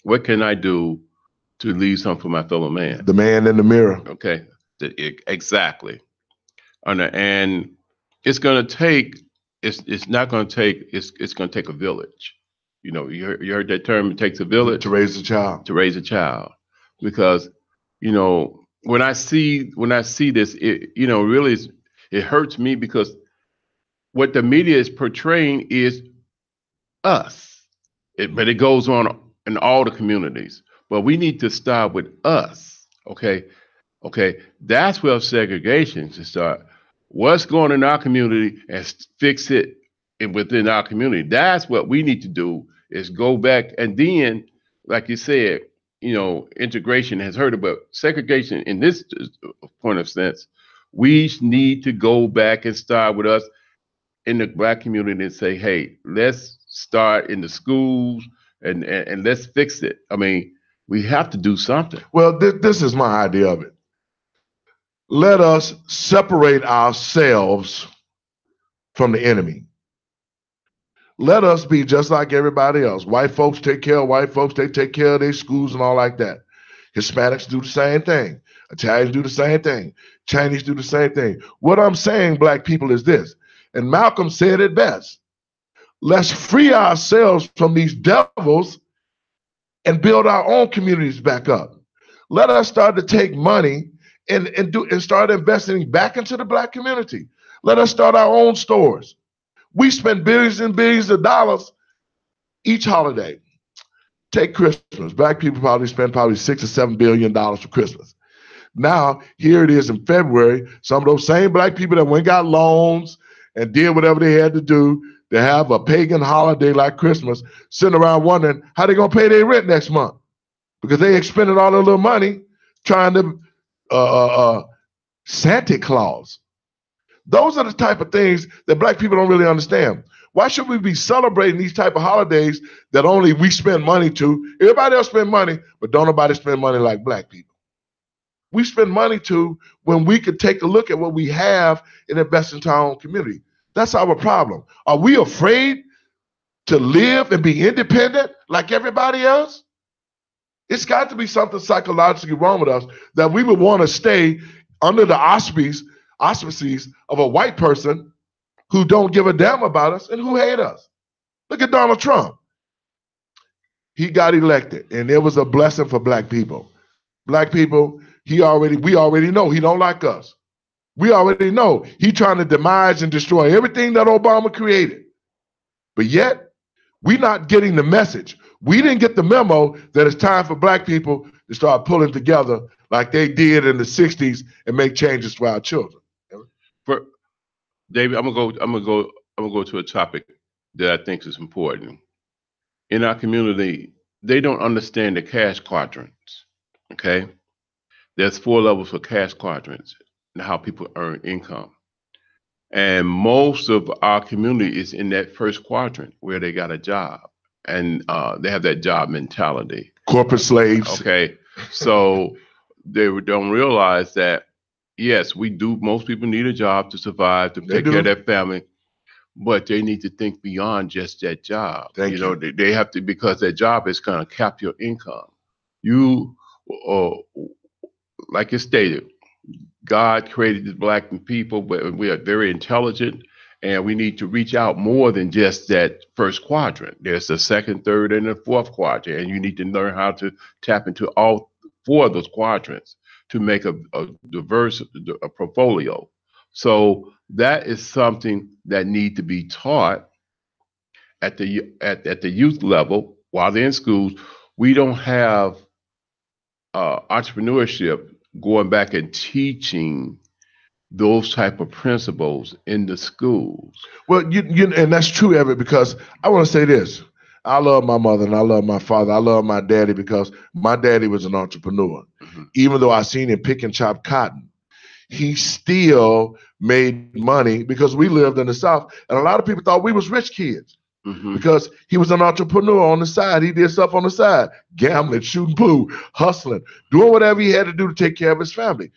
What can I do to leave something for my fellow man? The man in the mirror. Okay, exactly. And it's going to take, it's not going to take, it's going to take a village. You heard that term, it takes a village. To raise a child. To raise a child. Because, when I see this, it really it hurts me, because what the media is portraying is us. But it goes on in all the communities. But we need to start with us. Okay. That's where segregation should start. What's going on in our community and fix it within our community. That's what we need to do, is go back. And then, like you said, integration has hurt about segregation in this point of sense. We need to go back and start with us in the Black community and say, hey, let's start in the schools and let's fix it. We have to do something. Well, this is my idea of it. Let us separate ourselves from the enemy. Let us be just like everybody else. White folks take care of white folks. They take care of their schools and all like that. Hispanics do the same thing. Italians do the same thing. Chinese do the same thing. What I'm saying, Black people, is this, and Malcolm said it best. Let's free ourselves from these devils and build our own communities back up. Let us start to take money and start investing back into the Black community. Let us start our own stores. We spend billions and billions of dollars each holiday. Take Christmas. Black people probably spend $6 or $7 billion for Christmas. Now, here it is in February, some of those same Black people that went and got loans and did whatever they had to do to have a pagan holiday like Christmas, sitting around wondering how they're going to pay their rent next month, because they expended all their little money trying to Santa Claus. Those are the type of things that Black people don't really understand. Why should we be celebrating these type of holidays that only we spend money to? Everybody else spend money, but don't nobody spend money like Black people. We spend money to when we could take a look at what we have and invest into our own community. That's our problem. Are we afraid to live and be independent like everybody else? It's got to be something psychologically wrong with us that we would want to stay under the auspices of a white person who don't give a damn about us and who hate us. Look at Donald Trump. He got elected, and it was a blessing for Black people. Black people, we already know he don't like us. We already know he trying to demise and destroy everything that Obama created. But yet, we're not getting the message. We didn't get the memo that it's time for Black people to start pulling together like they did in the 60s and make changes for our children. David, I'm gonna go to a topic that I think is important. In our community, they don't understand the cash quadrants. Okay, there's 4 levels for cash quadrants and how people earn income, and most of our community is in that first quadrant where they got a job and they have that job mentality. Corporate slaves. Okay, so they don't realize that. Yes, we do. Most people need a job to survive, to take care of their family, but they need to think beyond just that job. They have to, because that job is going to cap your income. Like you stated, God created the Black people, but we are very intelligent, And we need to reach out more than just that first quadrant. There's the second, third, and the fourth quadrant. And you need to learn how to tap into all four of those quadrants to make a diverse a portfolio. So that is something that need to be taught at the youth level while they're in schools. We don't have entrepreneurship going back and teaching those type of principles in the schools. Well, and that's true, Everett, because I want to say this. I love my mother and I love my father. I love my daddy because my daddy was an entrepreneur. Mm-hmm. Even though I seen him pick and chop cotton, he still made money because we lived in the South. And a lot of people thought we was rich kids because he was an entrepreneur on the side. He did stuff on the side, gambling, shooting pool, hustling, doing whatever he had to do to take care of his family,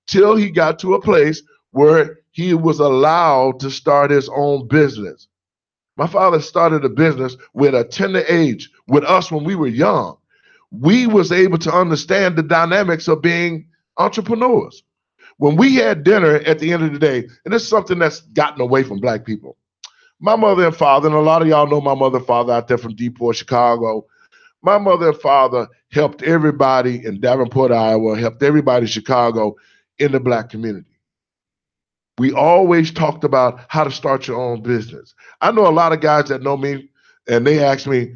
till he got to a place where he was allowed to start his own business. My father started a business with a tender age with us when we were young. We was able to understand the dynamics of being entrepreneurs. When we had dinner at the end of the day, and this is something that's gotten away from black people. My mother and father, and a lot of y'all know my mother and father out there from Deeport, Chicago. My mother and father helped everybody in Davenport, Iowa, helped everybody in Chicago in the black community. We always talked about how to start your own business. I know a lot of guys that know me, and they ask me,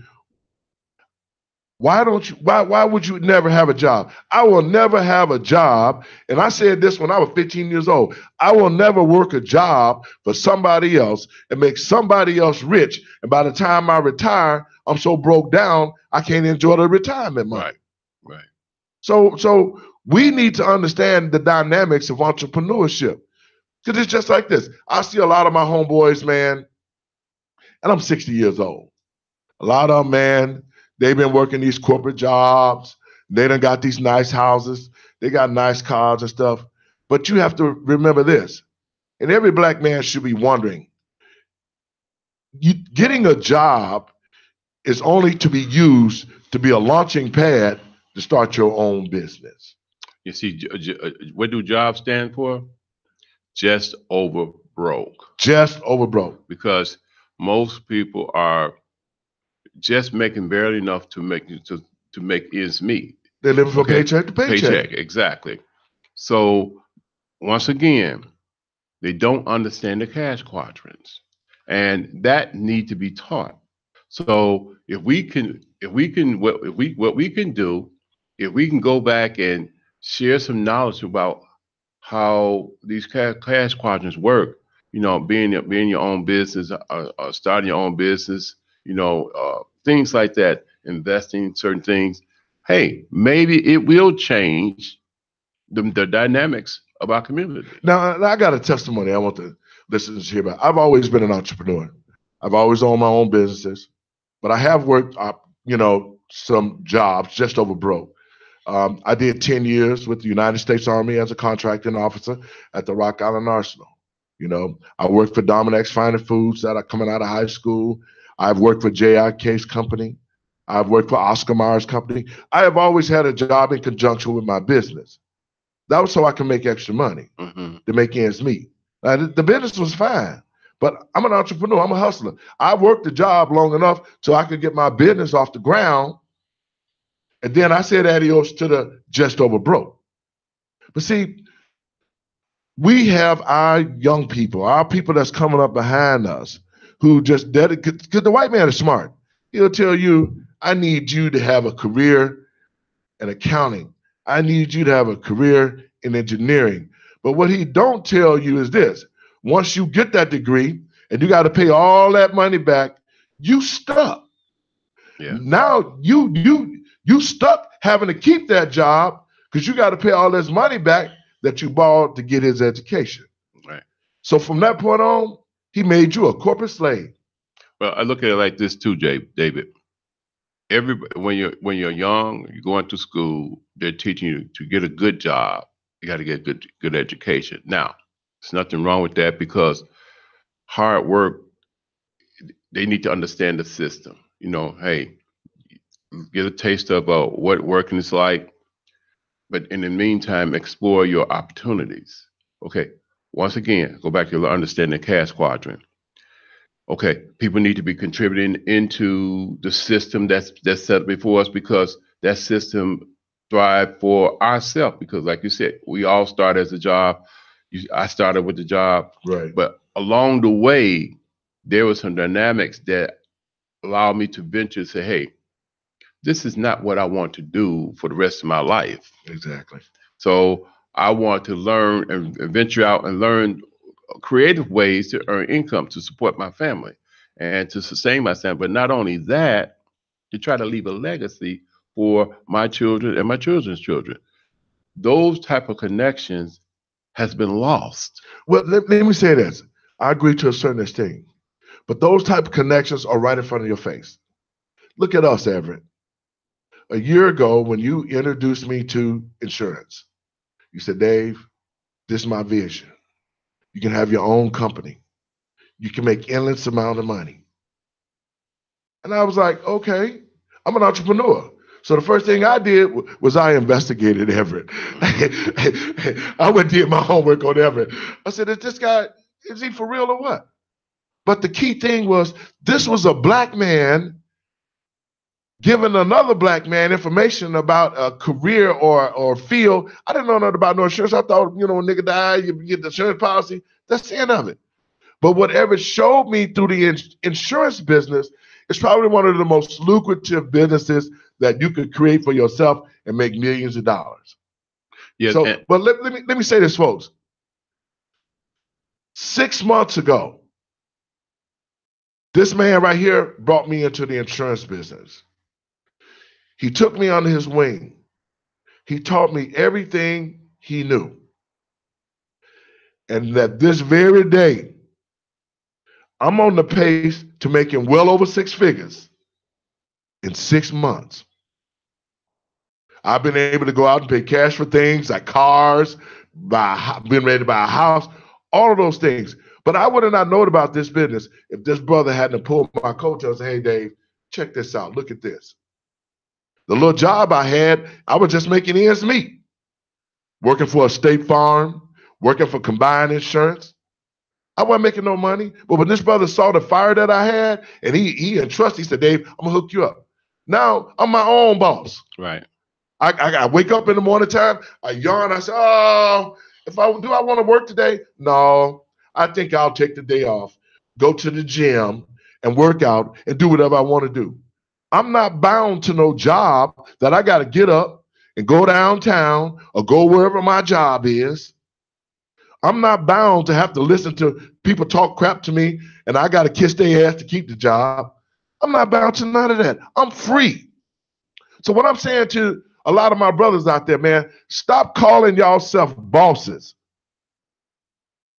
why would you never have a job? I will never have a job. And I said this when I was 15 years old. I will never work a job for somebody else and make somebody else rich. And by the time I retire, I'm so broke down, I can't enjoy the retirement money. Right. So we need to understand the dynamics of entrepreneurship. Because it's just like this. I see a lot of my homeboys, man, and I'm 60 years old. A lot of them, man, they've been working these corporate jobs. They done got these nice houses. They got nice cars and stuff. But you have to remember this, and every black man should be wondering, getting a job is only to be used to be a launching pad to start your own business. You see, what do jobs stand for? Just over broke. Just over broke. Because most people are just making barely enough to make ends meet. They're living from paycheck to paycheck. Exactly. So once again, they don't understand the cash quadrants, and that need to be taught. So what we can do, if we can go back and share some knowledge about how these cash quadrants work, being your own business, starting your own business, things like that, investing in certain things. Hey, maybe it will change the dynamics of our community. Now, I got a testimony I want the listeners to hear about. I've always been an entrepreneur. I've always owned my own businesses, but I have worked, some jobs just over broke. I did 10 years with the United States Army as a contracting officer at the Rock Island Arsenal. I worked for Dominic's Finer Foods that are coming out of high school. I've worked for J.I.K.'s company. I've worked for Oscar Mayer's company. I have always had a job in conjunction with my business. That was so I can make extra money to make ends meet. Now, the business was fine, but I'm an entrepreneur. I'm a hustler. I worked the job long enough so I could get my business off the ground. And then I said adios to the just over broke. But see, we have our young people, our people that's coming up behind us who just dedicate, because the white man is smart. He'll tell you, I need you to have a career in accounting. I need you to have a career in engineering. But what he don't tell you is this. Once you get that degree and you got to pay all that money back, you stuck. Yeah. Now you stuck having to keep that job because you got to pay all this money back that you borrowed to get his education. Right. So from that point on, he made you a corporate slave. Well, I look at it like this too, David. When you're young, you're going to school, they're teaching you to get a good job. You got to get good education. Now, there's nothing wrong with that because hard work, they need to understand the system. Hey, get a taste of what working is like, but in the meantime, explore your opportunities. Okay, once again, go back to understanding the cash quadrant. Okay, people need to be contributing into the system that's set before us, because that system thrive for ourselves. Because like you said, we all start as a job. I started with the job, Right. but along the way, there were some dynamics that allowed me to venture and say, hey, this is not what I want to do for the rest of my life. Exactly. So I want to learn and venture out and learn creative ways to earn income to support my family and to sustain myself. But not only that, to try to leave a legacy for my children and my children's children. Those type of connections has been lost. Well, let me say this. I agree to a certain extent, but those type of connections are right in front of your face. Look at us, Everett. A year ago, when you introduced me to insurance, you said, Dave, this is my vision. You can have your own company. You can make endless amount of money. And I was like, okay, I'm an entrepreneur. So the first thing I did was I investigated Everett. I went and did my homework on Everett. I said, is he for real or what? But the key thing was, this was a black man giving another black man information about a career or field. I didn't know nothing about no insurance. I thought, when a nigga die, you get the insurance policy. That's the end of it. But whatever showed me through the insurance business, it's probably one of the most lucrative businesses that you could create for yourself and make millions of dollars. Yes, So, but let me say this, folks. 6 months ago, this man right here brought me into the insurance business. He took me under his wing. He taught me everything he knew. And that this very day, I'm on the pace to making well over 6 figures in 6 months. I've been able to go out and pay cash for things like cars, been ready to buy a house, all of those things. But I would have not known about this business if this brother hadn't pulled my coattails and said, hey, Dave, check this out. Look at this. The little job I had, I was just making ends meet. Working for a state farm, working for Combined Insurance. I wasn't making no money. But when this brother saw the fire that I had, and he entrusted, he said, Dave, I'm going to hook you up. Now I'm my own boss. right. I wake up in the morning time, I yawn, I say, oh, I want to work today? No, I think I'll take the day off, go to the gym and work out and do whatever I want to do. I'm not bound to no job that I got to get up and go downtown or go wherever my job is. I'm not bound to have to listen to people talk crap to me and I got to kiss their ass to keep the job. I'm not bound to none of that. I'm free. So what I'm saying to a lot of my brothers out there, man, stop calling y'all self bosses.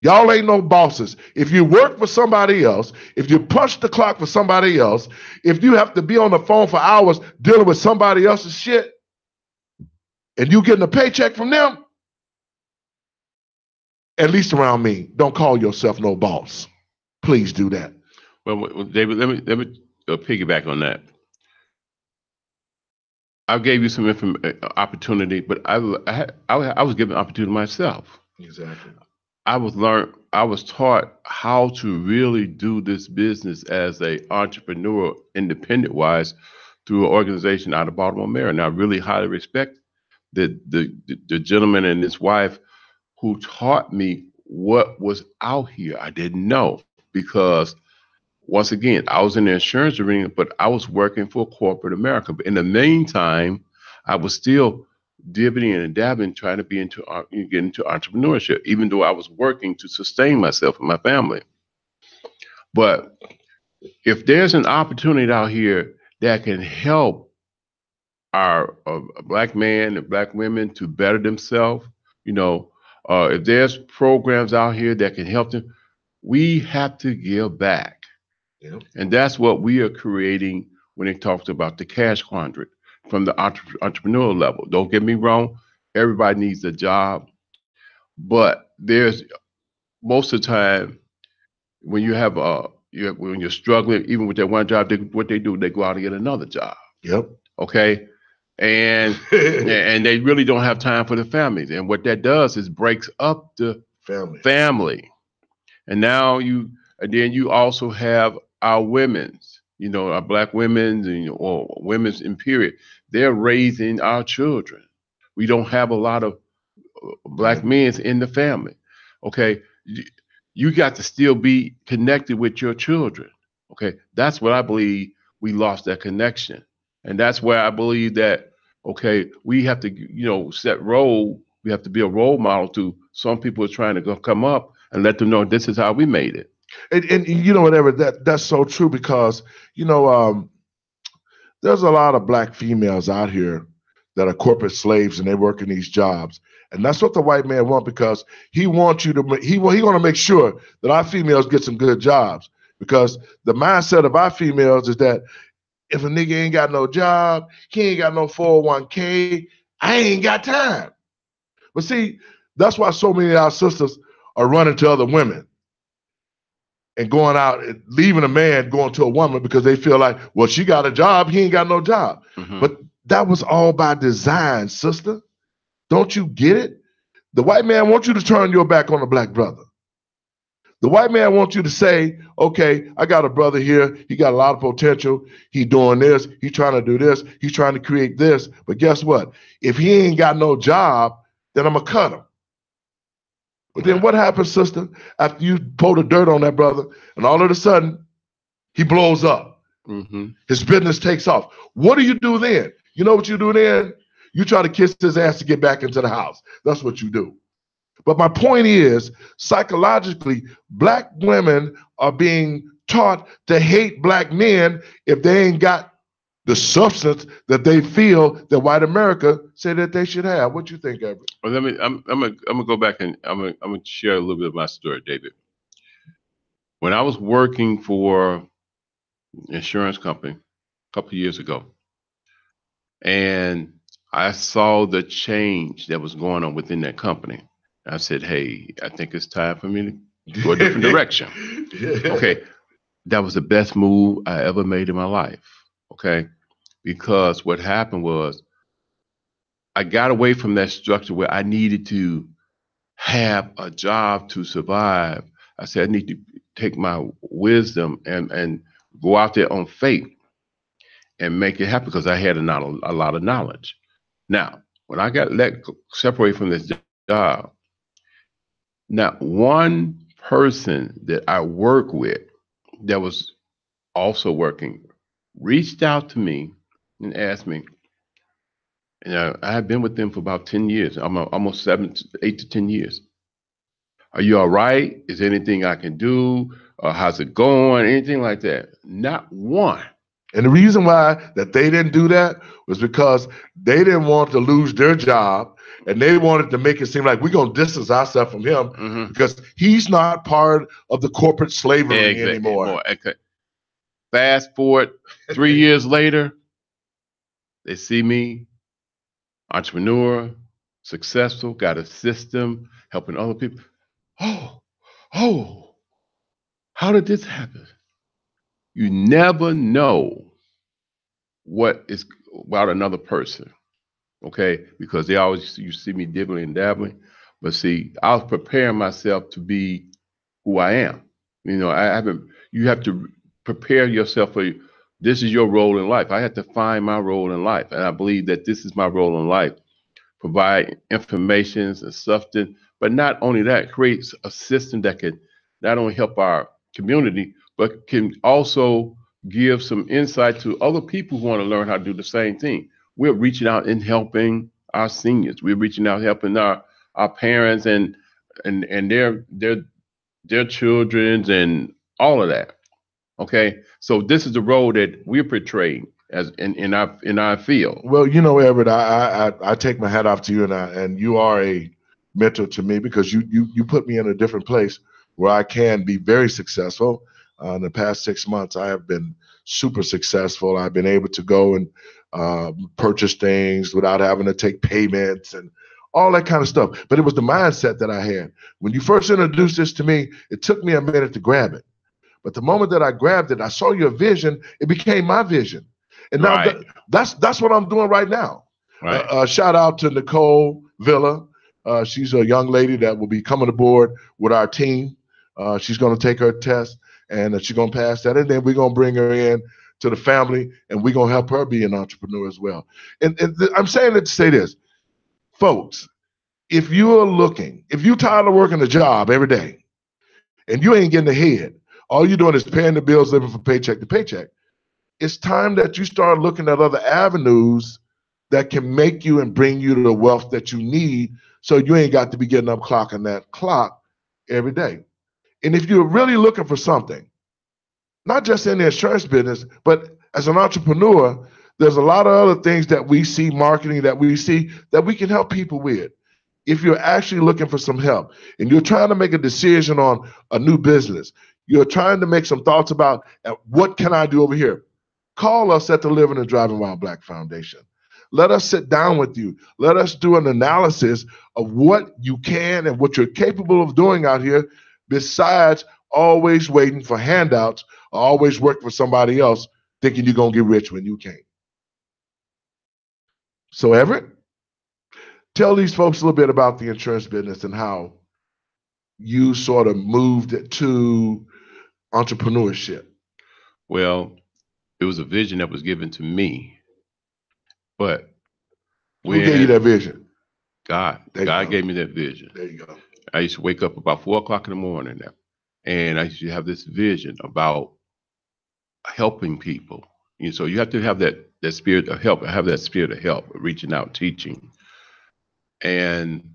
Y'all ain't no bosses. If you work for somebody else, if you punch the clock for somebody else, if you have to be on the phone for hours dealing with somebody else's shit, and you getting a paycheck from them, at least around me, don't call yourself no boss. Please do that. Well, David, let me piggyback on that. I gave you some opportunity, but I was given opportunity myself. Exactly. I was taught how to really do this business as a entrepreneur, independent wise, through an organization out of Baltimore, Maryland. And I really highly respect the gentleman and his wife who taught me what was out here. I didn't know, because once again, I was in the insurance arena, but I was working for corporate America. But in the meantime, I was still dibbing and dabbing, trying to get into entrepreneurship, even though I was working to sustain myself and my family. But if there's an opportunity out here that can help our black men and black women to better themselves, if there's programs out here that can help them, we have to give back. Yep. And that's what we are creating when it talks about the cash quadrant from the entrepreneurial level. Don't get me wrong, everybody needs a job, but there's most of the time when when you're struggling, even with that one job, what they do, they go out and get another job. Yep. Okay. And and they really don't have time for the families. And what that does is breaks up the family. And now And then you also have our women's, our black women's or women's in period. They're raising our children. We don't have a lot of black men in the family. Okay. You got to still be connected with your children. Okay. That's what I believe we lost that connection. And that's where I believe that, okay, we have to, set role. We have to be a role model to some people who are trying to come up and let them know this is how we made it. And whatever, that's so true because, there's a lot of black females out here that are corporate slaves and they work in these jobs. And that's what the white man wants because he wants you to, he want to make sure that our females get some good jobs because the mindset of our females is that if a nigga ain't got no job, he ain't got no 401k, I ain't got time. But see, that's why so many of our sisters are running to other women and going out and leaving a man going to a woman because they feel like, well, she got a job, he ain't got no job. Mm-hmm. But that was all by design, sister. Don't you get it? The white man wants you to turn your back on the black brother. The white man wants you to say, okay, I got a brother here. He got a lot of potential. He doing this. He's trying to do this. He's trying to create this. But guess what? If he ain't got no job, then I'm going to cut him. But then what happens, sister, after you pour the dirt on that brother and all of a sudden he blows up. Mm-hmm. His business takes off. What do you do then? You know what you do then? You try to kiss his ass to get back into the house. That's what you do. But my point is, psychologically, black women are being taught to hate black men if they ain't got the substance that they feel that white America say that they should have. What you think, Everett? Well, I'm gonna go back and I'm gonna share a little bit of my story, David. When I was working for an insurance company a couple of years ago, and I saw the change that was going on within that company. I said, hey, I think it's time for me to go a different direction. Okay. That was the best move I ever made in my life. Okay. Because what happened was I got away from that structure where I needed to have a job to survive. I said, I need to take my wisdom and go out there on faith and make it happen because I had a lot of knowledge. Now, when I got separated from this job, not one person that I work with that was also working reached out to me and asked me, and I have been with them for about 10 years. I'm almost 8 to 10 years. Are you all right? Is there anything I can do? How's it going? Anything like that? Not one. And the reason why that they didn't do that was because they didn't want to lose their job and they wanted to make it seem like we're going to distance ourselves from him because he's not part of the corporate slavery anymore. Okay. Fast forward 3 years later, they see me, entrepreneur, successful, got a system, helping other people. Oh, how did this happen? You never know what is about another person, okay? Because you see me dibbling and dabbling, but see, I was preparing myself to be who I am. You have to prepare yourself for this is your role in life. I had to find my role in life, and I believe that this is my role in life. Provide information and substance, but not only that, creates a system that can not only help our community, but can also give some insight to other people who want to learn how to do the same thing. We're reaching out and helping our seniors. We're reaching out, helping our parents and their children and all of that. Okay, so this is the role that we're portraying as in our field. Well, Everett, I take my hat off to you, and you are a mentor to me because you put me in a different place where I can be very successful. In the past 6 months, I have been super successful. I've been able to go and purchase things without having to take payments and all that kind of stuff. But it was the mindset that I had. When you first introduced this to me, it took me a minute to grab it. But the moment that I grabbed it, I saw your vision, it became my vision. And now that's what I'm doing right now. Right. Shout out to Nicole Villa. She's a young lady that will be coming aboard with our team. She's going to take her test. and she's going to pass that, and then we're going to bring her in to the family, and we're going to help her be an entrepreneur as well. And I'm saying it to say this, folks, if you're tired of working a job every day and you ain't getting ahead, all you're doing is paying the bills, living from paycheck to paycheck, it's time that you start looking at other avenues that can make you and bring you the wealth that you need, so you ain't got to be getting up clocking that clock every day. And if you're really looking for something, not just in the insurance business, but as an entrepreneur, there's a lot of other things that we see, marketing that we see, that we can help people with. If you're actually looking for some help and you're trying to make a decision on a new business, you're trying to make some thoughts about what can I do over here, call us at the Living and Driving While Black Foundation. Let us sit down with you. Let us do an analysis of what you can and what you're capable of doing out here, besides always waiting for handouts or always working for somebody else thinking you're going to get rich when you can't. So Everett, tell these folks a little bit about the insurance business and how you sort of moved to entrepreneurship. Well, it was a vision that was given to me, but who gave you that vision? God. God gave me that vision. There you go. I used to wake up about 4 o'clock in the morning now, and I used to have this vision about helping people. So you have to have that spirit of help. I have that spirit of help, reaching out, teaching. And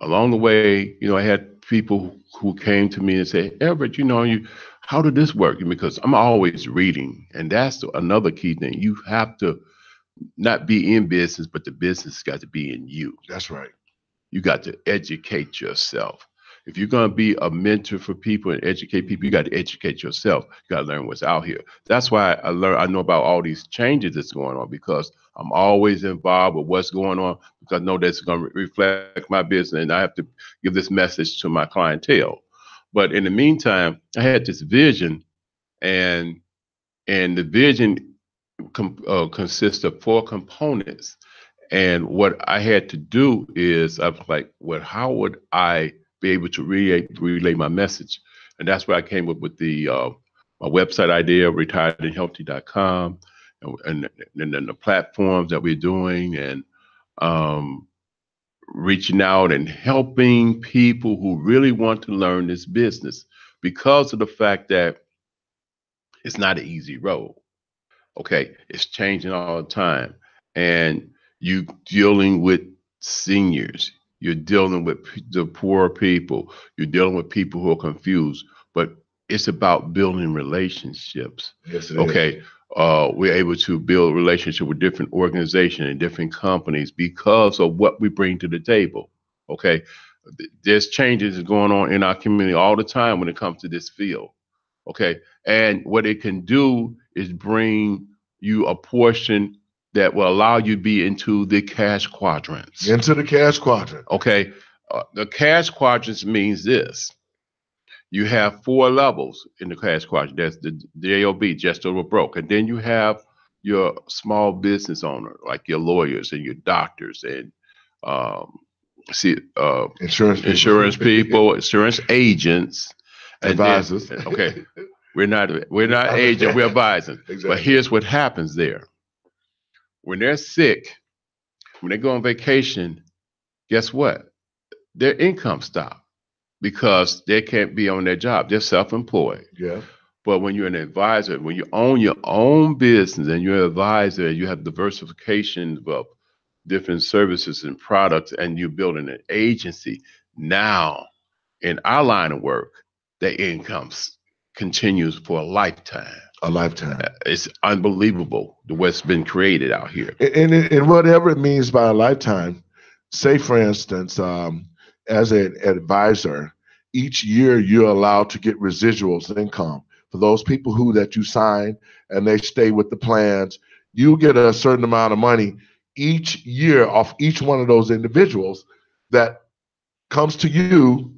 along the way, I had people who came to me and said, Everett, how did this work? Because I'm always reading. And that's another key thing. You have to not be in business, but the business got to be in you. That's right. You got to educate yourself. If you're going to be a mentor for people and educate people, you got to educate yourself. You got to learn what's out here. That's why I know about all these changes that's going on, because I'm always involved with what's going on, because I know that's going to reflect my business, and I have to give this message to my clientele. But in the meantime, I had this vision, and the vision consists of 4 components. And what I had to do is, I was like, well, how would I be able to relay my message? And that's where I came up with the my website idea, retiredandhealthy.com, and then the platforms that we're doing, and reaching out and helping people who really want to learn this business, because of the fact that it's not an easy road. Okay, it's changing all the time, and you dealing with seniors, you're dealing with the poor people, you're dealing with people who are confused, but it's about building relationships. Yes, it okay. is. We're able to build relationship with different organizations and different companies because of what we bring to the table. Okay. There's changes going on in our community all the time when it comes to this field. Okay. And what it can do is bring you a portion that will allow you to be into the cash quadrants. Into the cash quadrant. Okay. The cash quadrants means this. You have 4 levels in the cash quadrant. That's the JOB, just over broke. And then you have your small business owner, like your lawyers and your doctors and insurance people, insurance agents, advisors. Okay. We're not agents, we're advisors. Exactly. But here's what happens there. When they're sick, when they go on vacation, guess what? Their income stops, because they can't be on their job. They're self-employed. Yeah. But when you're an advisor, when you own your own business and you're an advisor, you have diversification of different services and products, and you're building an agency. Now, in our line of work, the income continues for a lifetime. A lifetime. It's unbelievable what's been created out here. And whatever it means by a lifetime, say, for instance, as an advisor, each year you're allowed to get residuals income. For those people that you sign and they stay with the plans, you get a certain amount of money each year off each one of those individuals that comes to you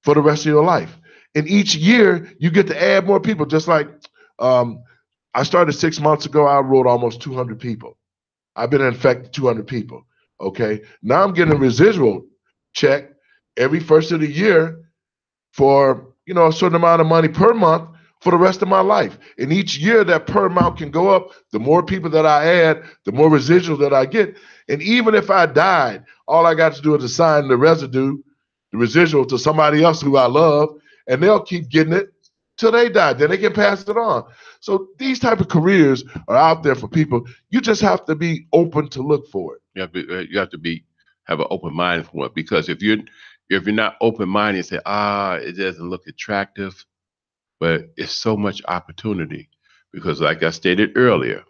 for the rest of your life. And each year you get to add more people. Just like I started 6 months ago, I wrote almost 200 people. I've been infected 200 people. Okay. Now I'm getting a residual check every first of the year for a certain amount of money per month for the rest of my life. And each year that per amount can go up. The more people that I add, the more residual that I get. And even if I died, all I got to do is assign the residue, the residual, to somebody else who I love, and they'll keep getting it till they die. Then they can pass it on. So these type of careers are out there for people. You just have to be open to look for it. You have to have an open mind for it, because if you're not open minded and say, it doesn't look attractive, but it's so much opportunity, because like I stated earlier,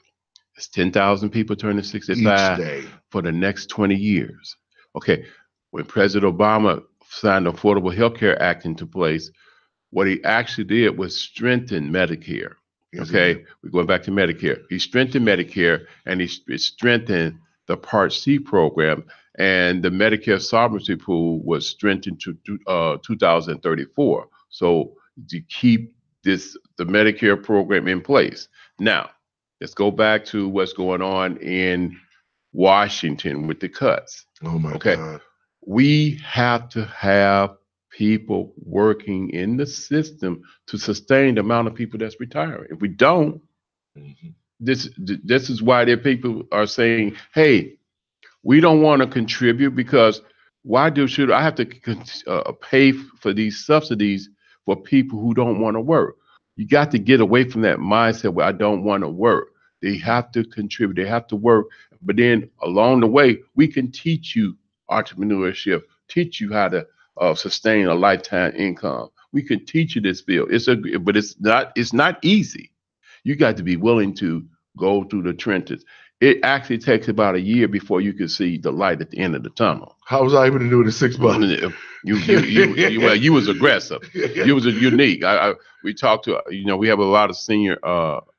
it's 10,000 people turning 65 Each day. for the next 20 years. Okay, when President Obama signed the Affordable Health Care Act into place, what he actually did was strengthen Medicare. Yes, Okay, we're going back to Medicare. He strengthened Medicare, and he strengthened the Part C program, and the Medicare sovereignty pool was strengthened to 2034. So to keep the Medicare program in place. Now, let's go back to what's going on in Washington with the cuts. Oh my Okay, God. We have to have people working in the system to sustain the amount of people that's retiring. If we don't, this is why there people are saying, "Hey, we don't want to contribute, because should I have to pay for these subsidies for people who don't want to work?" You got to get away from that mindset where I don't want to work. They have to contribute. They have to work. But then along the way, we can teach you entrepreneurship, teach you how to sustain a lifetime income. We can teach you this field. But it's not easy. You got to be willing to go through the trenches. It actually takes about a year before you can see the light at the end of the tunnel. How was I able to do it in 6 months? You was aggressive. You was unique. We talked to, we have a lot of senior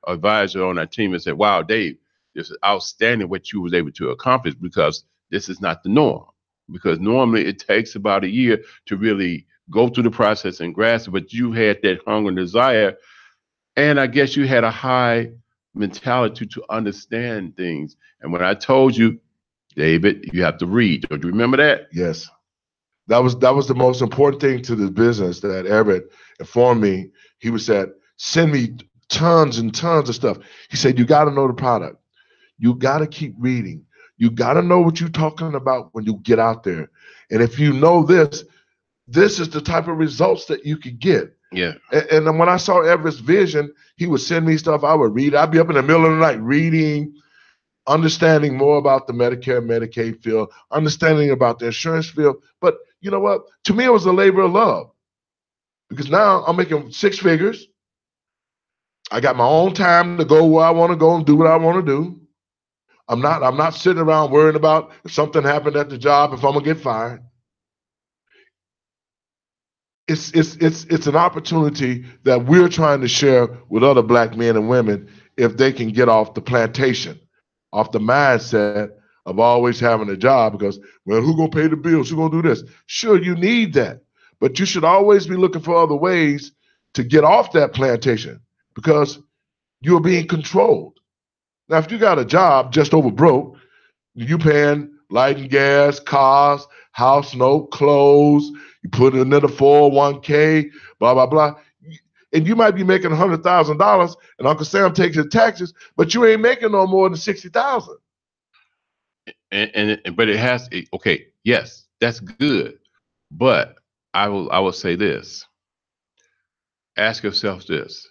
advisors on our team that said, "Wow, Dave, this is outstanding what you was able to accomplish, because this is not the norm. Because normally it takes about a year to really go through the process and grasp it, but you had that hunger and desire, and I guess you had a high mentality to understand things." And when I told you, David, you have to read. Don't you remember that? Yes. That was the most important thing to the business that Everett informed me. He was said, "Send me tons and tons of stuff." He said, "You got to know the product. You got to keep reading. You got to know what you're talking about when you get out there. And if you know this is the type of results that you could get." Yeah. And then when I saw Everett's vision, he would send me stuff. I would read. I'd be up in the middle of the night reading, understanding more about the Medicare, Medicaid field, understanding about the insurance field. But you know what? To me, it was a labor of love, because now I'm making 6 figures. I got my own time to go where I want to go and do what I want to do. I'm not sitting around worrying about if something happened at the job, if I'm gonna get fired. It's an opportunity that we're trying to share with other Black men and women, if they can get off the plantation, off the mindset of always having a job, because, well, who gonna pay the bills? Who gonna do this? Sure, you need that, but you should always be looking for other ways to get off that plantation, because you're being controlled. Now, if you got a job just over broke, you paying light and gas, cars, house note, clothes, you put in another 401k, blah, blah, blah. And you might be making $100,000, and Uncle Sam takes your taxes, but you ain't making no more than $60,000. But it has, okay, yes, that's good. But I will say this. Ask yourself this.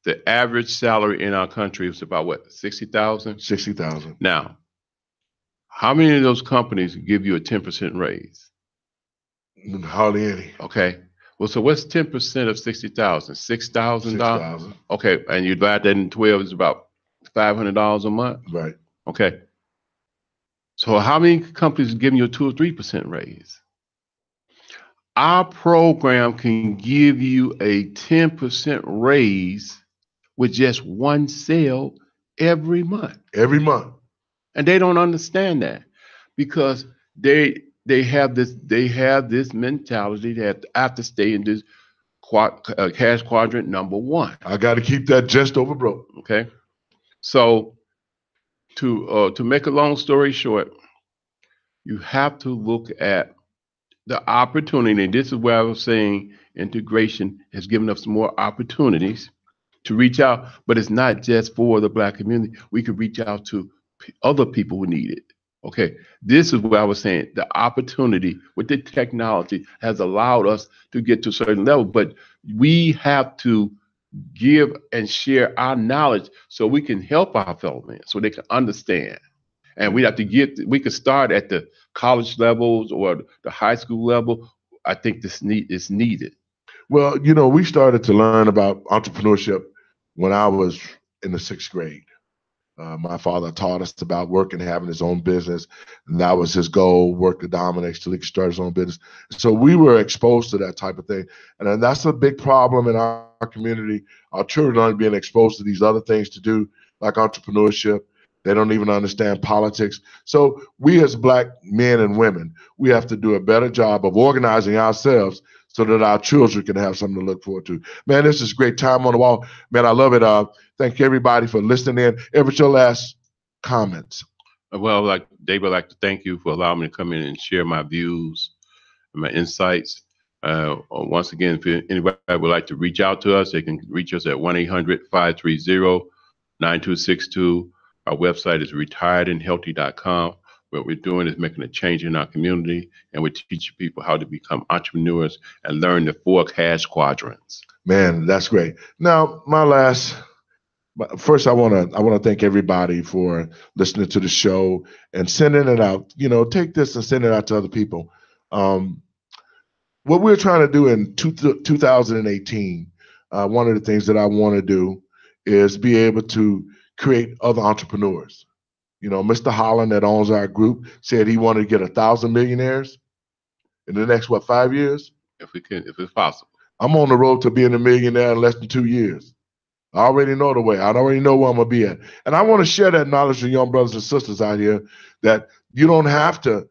The average salary in our country is about what, 60,000? 60,000. Now, how many of those companies give you a 10% raise? Hardly any. Okay. Well, so what's 10% of 60,000? $6,000? $6,000. Okay, and you divide that in 12, it's about $500 a month. Right. Okay. So how many companies are giving you a 2 or 3% raise? Our program can give you a 10% raise with just one sale every month. Every month. And they don't understand that, because they have this mentality that I have to stay in this cash quadrant number 1. I got to keep that just over broke. Okay. So to make a long story short, you have to look at the opportunity. This is where I was saying, integration has given us more opportunities to reach out, but it's not just for the Black community. We could reach out to other people who need it. Okay, this is what I was saying. The opportunity with the technology has allowed us to get to a certain level, but we have to give and share our knowledge so we can help our fellow men, so they can understand. And we could start at the college levels or the high school level. I think this is needed. Well, we started to learn about entrepreneurship when I was in the 6th grade. My father taught us about working, having his own business, and that was his goal: work to dominate till he could start his own business. So we were exposed to that type of thing, and then that's a big problem in our community. Our children aren't being exposed to these other things to do, like entrepreneurship. They don't even understand politics. So we as Black men and women, we have to do a better job of organizing ourselves so that our children can have something to look forward to. Man, this is great time on the wall. Man, I love it. Thank you, everybody, for listening in. Everett, your last comments. Well, like David, I'd like to thank you for allowing me to come in and share my views and my insights. Once again, if anybody would like to reach out to us, they can reach us at 1-800-530-9262. Our website is retiredandhealthy.com. What we're doing is making a change in our community, and we're teaching people how to become entrepreneurs and learn the 4 cash quadrants. Man, that's great. Now, first, I want to thank everybody for listening to the show and sending it out. Take this and send it out to other people. What we're trying to do in 2018, one of the things that I want to do is be able to create other entrepreneurs. Mr. Holland that owns our group said he wanted to get 1,000 millionaires in the next, 5 years? If it's possible. I'm on the road to being a millionaire in less than 2 years. I already know the way. I already know where I'm going to be at. And I want to share that knowledge with young brothers and sisters out here that you don't have to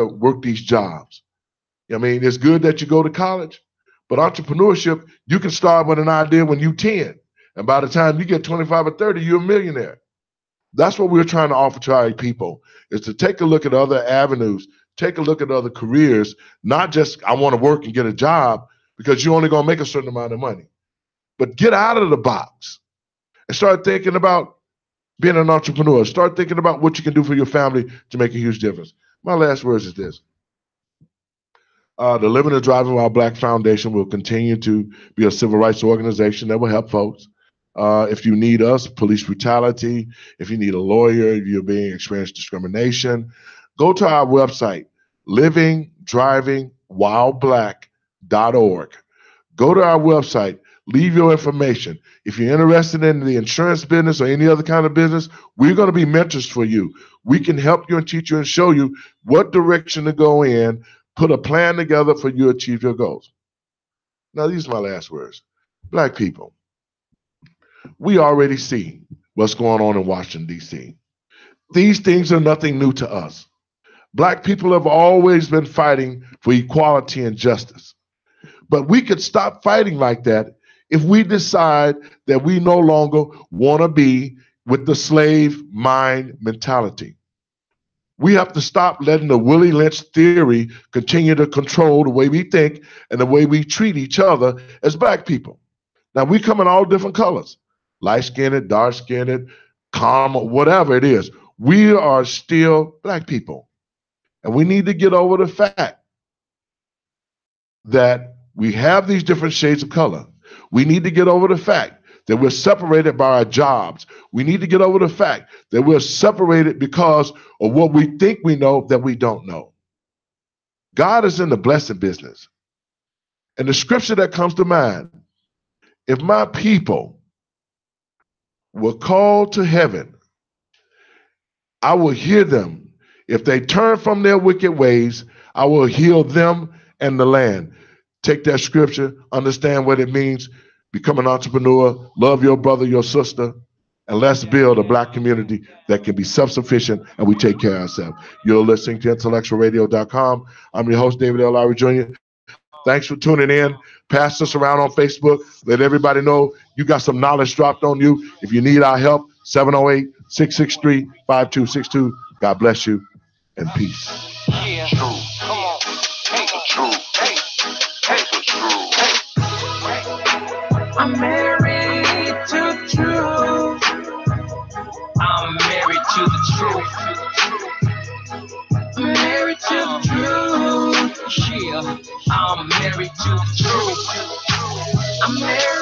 work these jobs. I mean, it's good that you go to college, but entrepreneurship, you can start with an idea when you're 10. And by the time you get 25 or 30, you're a millionaire. That's what we're trying to offer to our people, is to take a look at other avenues, take a look at other careers, not just I want to work and get a job, because you're only going to make a certain amount of money. But get out of the box and start thinking about being an entrepreneur. Start thinking about what you can do for your family to make a huge difference. My last words is this. The Living and Driving While Black Foundation will continue to be a civil rights organization that will help folks. If you need us, police brutality, if you need a lawyer, if you're being experienced discrimination, go to our website, livingdrivingwhileblack.org. Go to our website, leave your information. If you're interested in the insurance business or any other kind of business, we're going to be mentors for you. We can help you and teach you and show you what direction to go in, put a plan together for you to achieve your goals. Now, these are my last words. Black people, we already see what's going on in Washington, D.C. These things are nothing new to us. Black people have always been fighting for equality and justice. But we could stop fighting like that if we decide that we no longer want to be with the slave mind mentality. We have to stop letting the Willie Lynch theory continue to control the way we think and the way we treat each other as Black people. Now, we come in all different colors. Light-skinned, dark-skinned, calm, whatever it is. We are still Black people. And we need to get over the fact that we have these different shades of color. We need to get over the fact that we're separated by our jobs. We need to get over the fact that we're separated because of what we think we know that we don't know. God is in the blessing business. And the scripture that comes to mind, if my people were called to heaven, I will hear them. If they turn from their wicked ways, I will heal them and the land. Take that scripture, understand what it means, become an entrepreneur, love your brother, your sister, and let's build a Black community that can be self-sufficient and we take care of ourselves. You're listening to IntellectualRadio.com. I'm your host, David L. Lowry Jr. Thanks for tuning in. Pass us around on Facebook. Let everybody know you got some knowledge dropped on you. If you need our help, 708-663-5262. God bless you and peace. Yeah, true. Come on. Hey, true. Hey, true. I'm married to the truth. I'm married to the truth. Married to the truth. Yeah, I'm married to the truth. I'm married